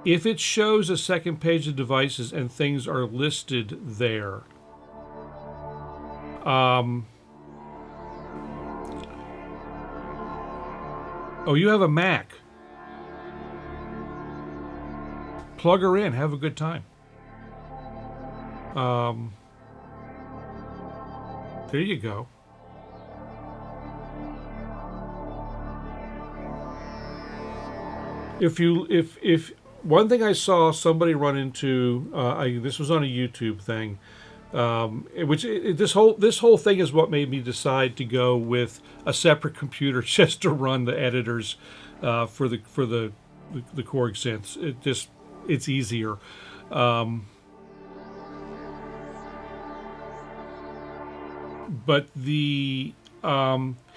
If it shows a second page of devices and things are listed there, Oh, you have a Mac. Plug her in. Have a good time. There you go. If one thing I saw somebody run into, this was on a YouTube thing, this whole thing is what made me decide to go with a separate computer just to run the editors for the Korg synths. It's easier. But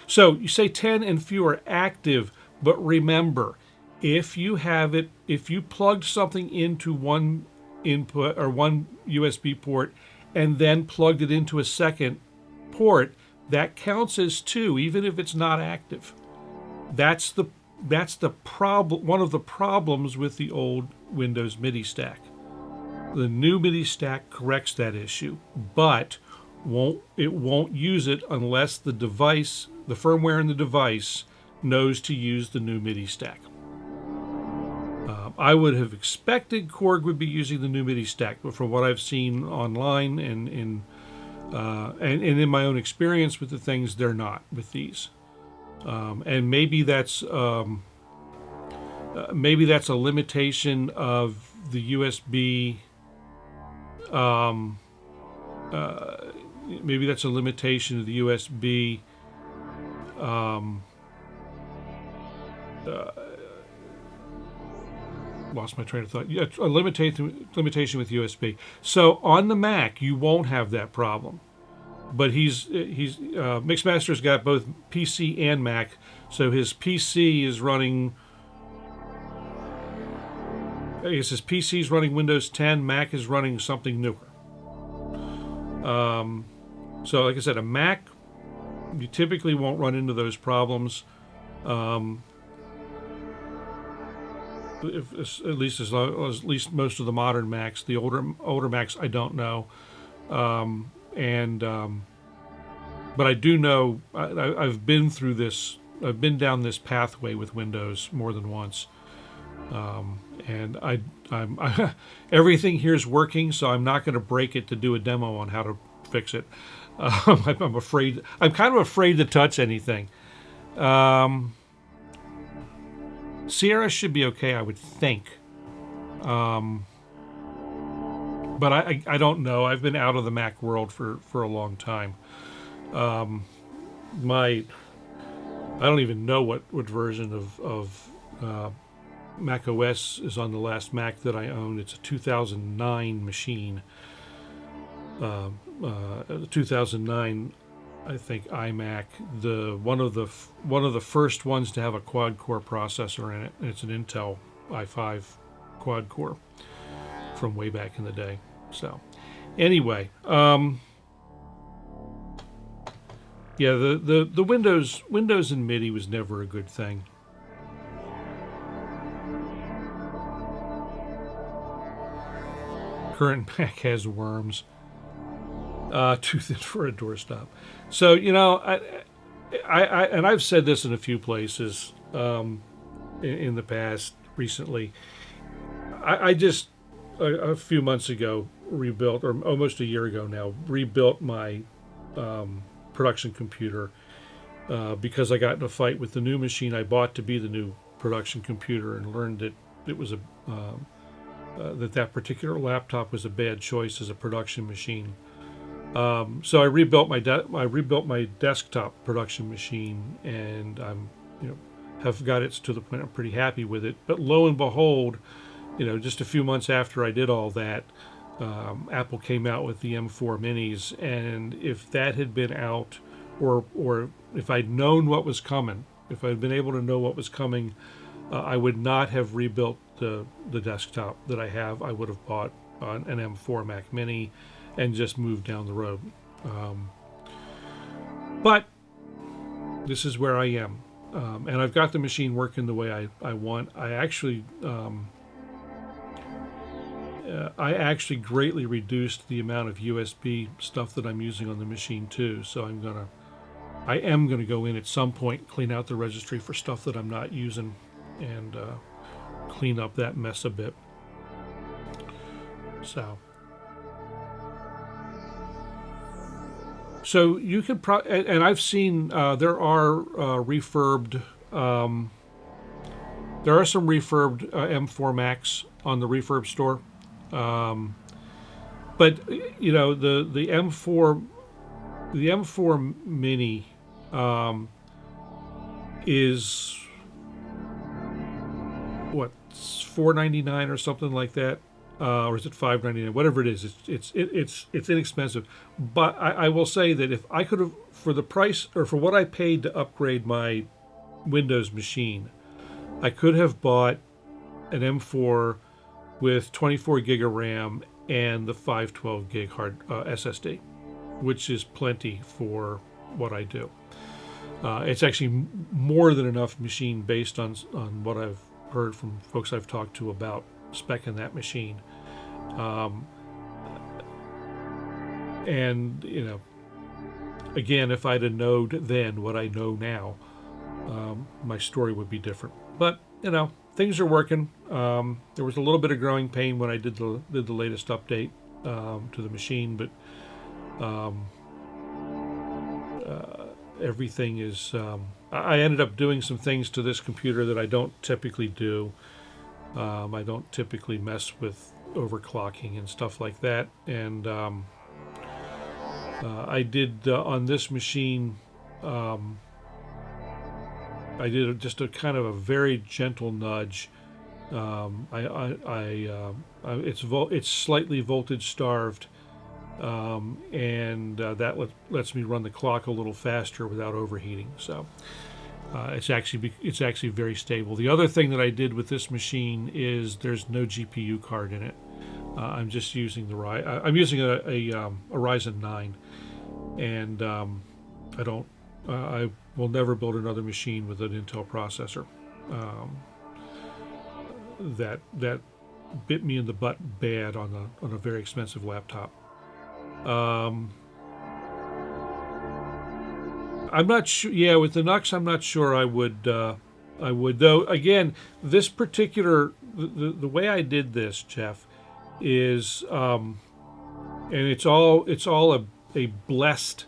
so you say 10 and fewer active, but remember, if you plugged something into one input or one USB port and then plugged it into a second port, that counts as 2, even if it's not active. That's the problem. One of the problems with the old Windows MIDI stack. The new MIDI stack corrects that issue, but it won't use it unless the firmware in the device knows to use the new MIDI stack. I would have expected Korg would be using the new MIDI stack, but from what I've seen online and in my own experience with the things, they're not with these. And maybe that's a limitation of the USB. Maybe that's a limitation of the USB. Lost my train of thought. Yeah, a limitation with USB. So on the Mac, you won't have that problem. But Mixmaster's got both PC and Mac, so his PC is running. I guess his PC is running Windows 10. Mac is running something newer. So, like I said, a Mac, you typically won't run into those problems. At least most of the modern Macs. The older Macs, I don't know. But I do know I've been through this. I've been down this pathway with Windows more than once, and I'm everything here is working, so I'm not going to break it to do a demo on how to fix it. I'm afraid. I'm kind of afraid to touch anything. Sierra should be okay, I would think. But I don't know. I've been out of the Mac world for a long time. I don't even know what version of Mac OS is on the last Mac that I owned. It's a 2009 machine. 2009, I think, iMac, one of the first ones to have a quad-core processor in it. And it's an Intel i5 quad-core from way back in the day. So, anyway, yeah, the Windows and MIDI was never a good thing. Current Mac has worms. Too thin for a doorstop. So, I've said this in a few places in the past recently. I just a few months ago rebuilt, or almost a year ago now, rebuilt my production computer because I got in a fight with the new machine I bought to be the new production computer, and learned that it was that particular laptop was a bad choice as a production machine. So I rebuilt my desktop production machine, and have got it to the point I'm pretty happy with it. But lo and behold, just a few months after I did all that, Apple came out with the M4 Minis, and if that had been out, or if I'd known what was coming, if I'd been able to know what was coming, I would not have rebuilt the desktop that I have. I would have bought an M4 Mac Mini and just moved down the road. But this is where I am. And I've got the machine working the way I want. I actually, I actually greatly reduced the amount of USB stuff that I'm using on the machine too. So I am gonna go in at some point, clean out the registry for stuff that I'm not using, and clean up that mess a bit. So you could and I've seen there are refurbed. There are some refurbed M4 Macs on the refurb store, but you know the M4 Mini is what, $499 or something like that, or is it $599? Whatever it is, it's inexpensive. But I will say that if I could have, for the price or for what I paid to upgrade my Windows machine, I could have bought an M4 with 24 gig of RAM and the 512 gig hard SSD, which is plenty for what I do. It's actually more than enough machine based on what I've heard from folks I've talked to about spec'ing that machine. And, you know, again, if I'd have known then what I know now, my story would be different. But, you know, things are working. There was a little bit of growing pain when I did the latest update to the machine, but everything is... I ended up doing some things to this computer that I don't typically do. I don't typically mess with overclocking and stuff like that. And I did on this machine... I did just a kind of a very gentle nudge. It's slightly voltage starved, and that lets me run the clock a little faster without overheating. So it's actually very stable. The other thing that I did with this machine is there's no GPU card in it. I'm just using I'm using a Ryzen 9, and I will never build another machine with an Intel processor. That bit me in the butt bad on a very expensive laptop. I'm not sure. Yeah, with the Nux, I'm not sure I would though. Again, this particular the way I did this, Jeff, is and it's all a blessed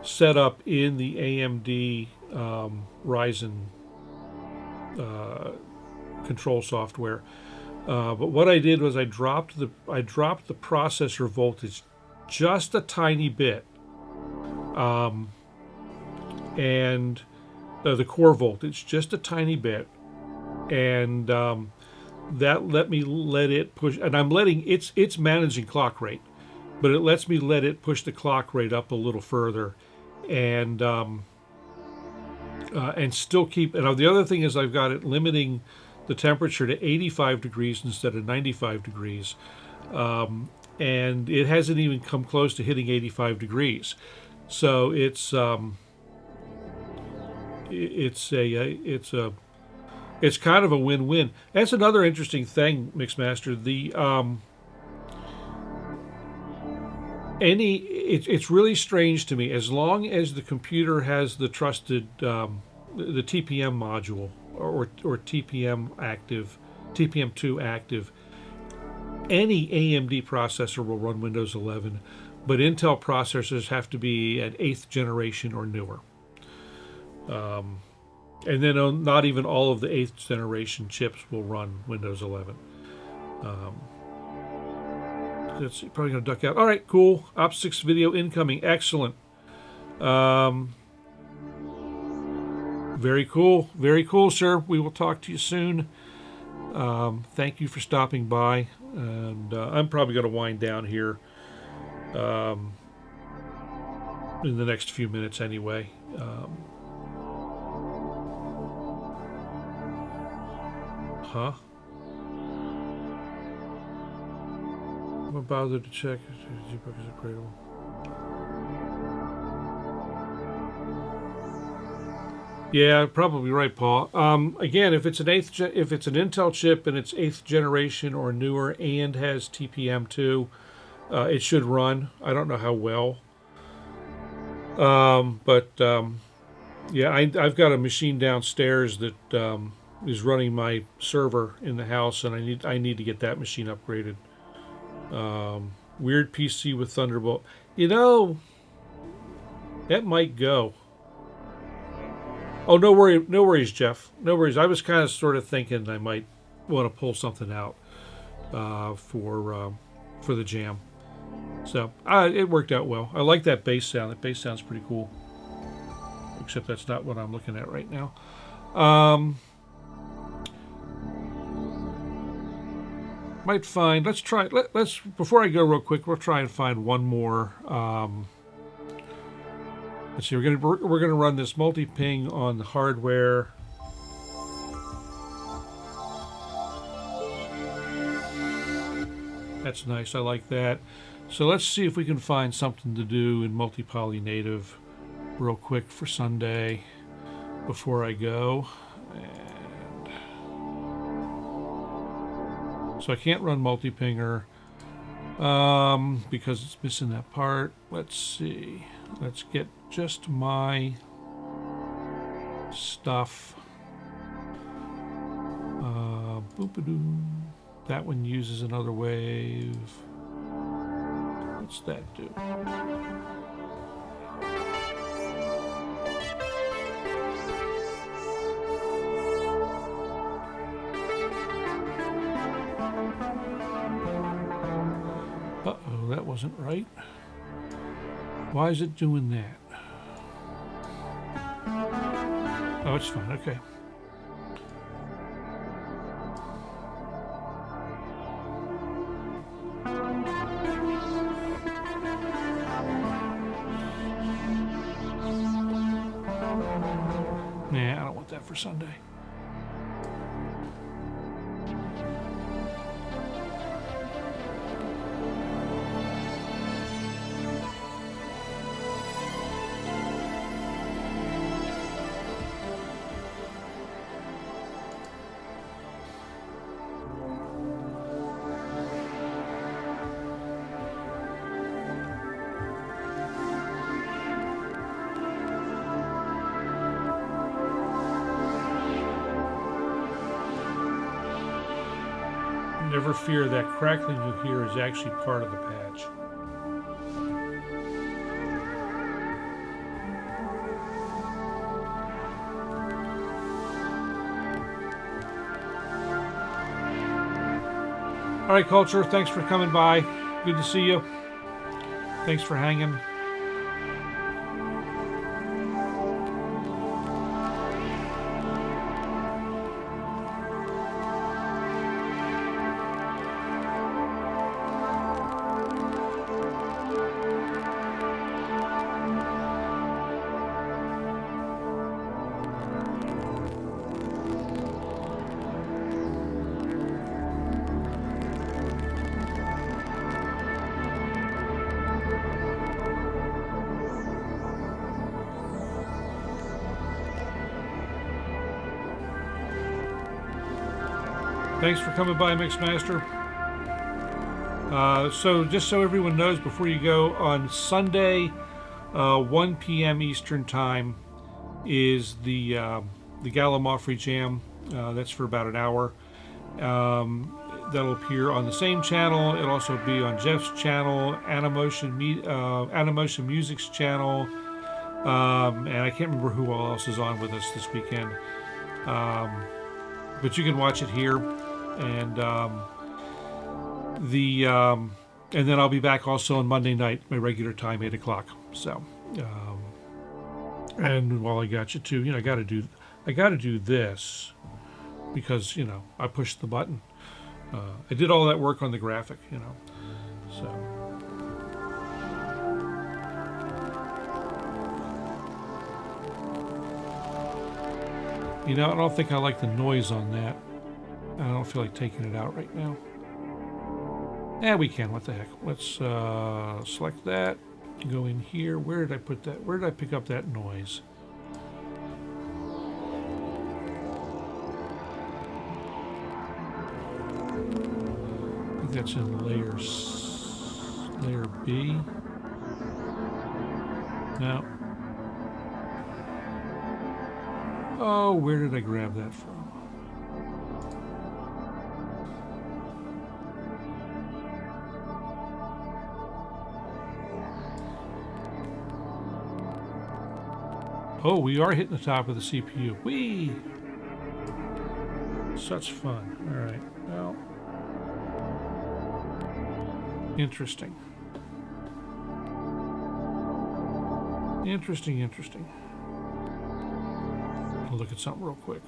setup in the AMD Ryzen control software. But what I did was I dropped the processor voltage just a tiny bit, and the core voltage just a tiny bit, and that let it push. And I'm letting it's managing clock rate, but it lets me let it push the clock rate up a little further, and still keep. And the other thing is I've got it limiting the temperature to 85 degrees instead of 95 degrees, and it hasn't even come close to hitting 85 degrees. So it's kind of a win-win. That's another interesting thing, Mixmaster. It's really strange to me. As long as the computer has the trusted the TPM module or TPM active, TPM2 active, any AMD processor will run Windows 11, but Intel processors have to be at 8th generation or newer. And then not even all of the 8th generation chips will run Windows 11. It's probably going to duck out. All right, cool. opsix video incoming. Excellent. Very cool. Very cool, sir. We will talk to you soon. Thank you for stopping by. And I'm probably going to wind down here in the next few minutes anyway. Huh? I'm bothered to check. G-Book is upgradable. Yeah, probably right, Paul. Again, if it's an if it's an Intel chip and it's 8th generation or newer and has TPM2, it should run. I don't know how well, but yeah, I've got a machine downstairs that is running my server in the house, and I need to get that machine upgraded. Weird PC with Thunderbolt. You know, that might go. Oh, no worries, Jeff. No worries. I was kind of sort of thinking I might want to pull something out for the jam. So it worked out well. I like that bass sound. That bass sounds pretty cool. Except that's not what I'm looking at right now. Might find. Let's try. Let's before I go real quick. We'll try and find one more. Let's see. We're gonna run this multi-ping on the hardware. That's nice. I like that. So let's see if we can find something to do in multipoly native real quick for Sunday before I go. And so I can't run multi-pinger because it's missing that part. Let's see. Let's get just my stuff. Boop-a-doo. That one uses another wave. What's that do? Uh-oh, that wasn't right. Why is it doing that? Oh, it's fine. Okay. Nah, I don't want that for Sunday. Never fear, that crackling you hear is actually part of the patch. All right, Culture, thanks for coming by. Good to see you. Thanks for hanging. Thanks for coming by, Mixmaster. So just so everyone knows, before you go, on Sunday, 1 p.m. Eastern Time is the Gallimaufry Jam. That's for about an hour. That'll appear on the same channel. It'll also be on Jeff's channel, Animotion Music's channel, and I can't remember who else is on with us this weekend. But you can watch it here, and and then I'll be back also on Monday night, my regular time, 8 o'clock. So, and while I got you too, I got to do this because I pushed the button. I did all that work on the graphic, so. I don't think I like the noise on that. I don't feel like taking it out right now. Yeah, we can. What the heck? Let's select that. Go in here. Where did I put that? Where did I pick up that noise? that's in layer B. No. Oh, where did I grab that from? Oh, we are hitting the top of the CPU. Whee! Such fun. All right. Well, interesting. Interesting. I'll look at something real quick.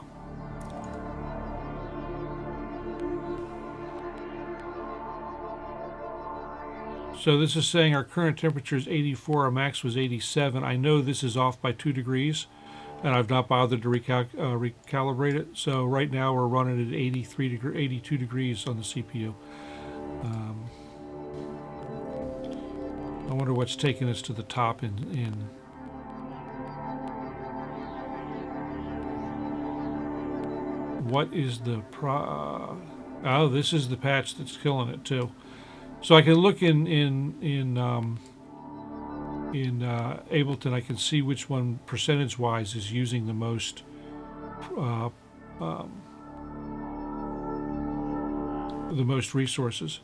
So this is saying our current temperature is 84, our max was 87. I know this is off by 2 degrees, and I've not bothered to recalibrate it. So right now we're running at 82 degrees on the CPU. I wonder what's taking us to the top in what is the oh, this is the patch that's killing it too. So I can look in Ableton. I can see which one percentage-wise is using the most resources,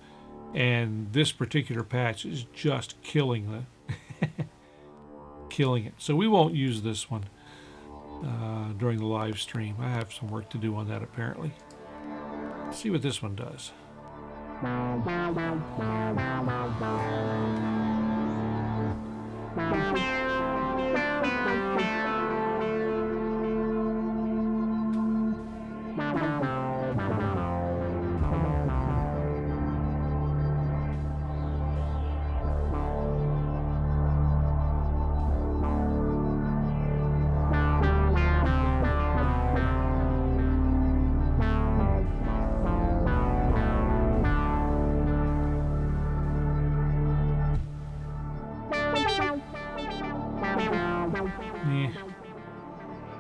and this particular patch is just killing it. So we won't use this one during the live stream. I have some work to do on that apparently. Let's see what this one does.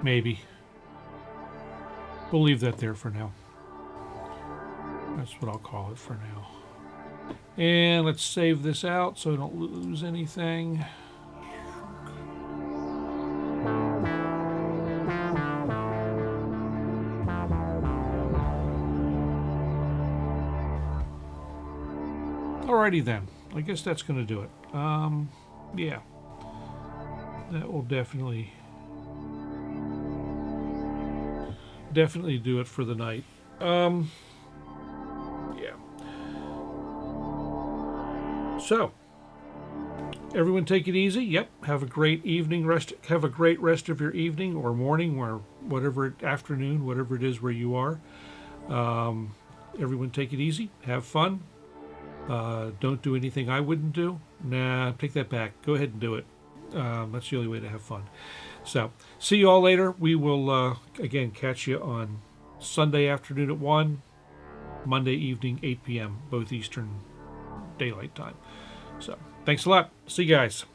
Maybe. We'll leave that there for now. That's what I'll call it for now. And let's save this out so I don't lose anything. Alrighty then. I guess that's going to do it. Yeah. That will definitely do it for the night. Yeah. So, everyone take it easy. Yep. Have a great evening. Have a great rest of your evening or morning or whatever, afternoon, whatever it is where you are. Everyone take it easy. Have fun. Don't do anything I wouldn't do. Nah, take that back. Go ahead and do it. That's the only way to have fun. So, see you all later. We will, again, catch you on Sunday afternoon at 1, Monday evening, 8 p.m., both Eastern Daylight Time. So, thanks a lot. See you guys.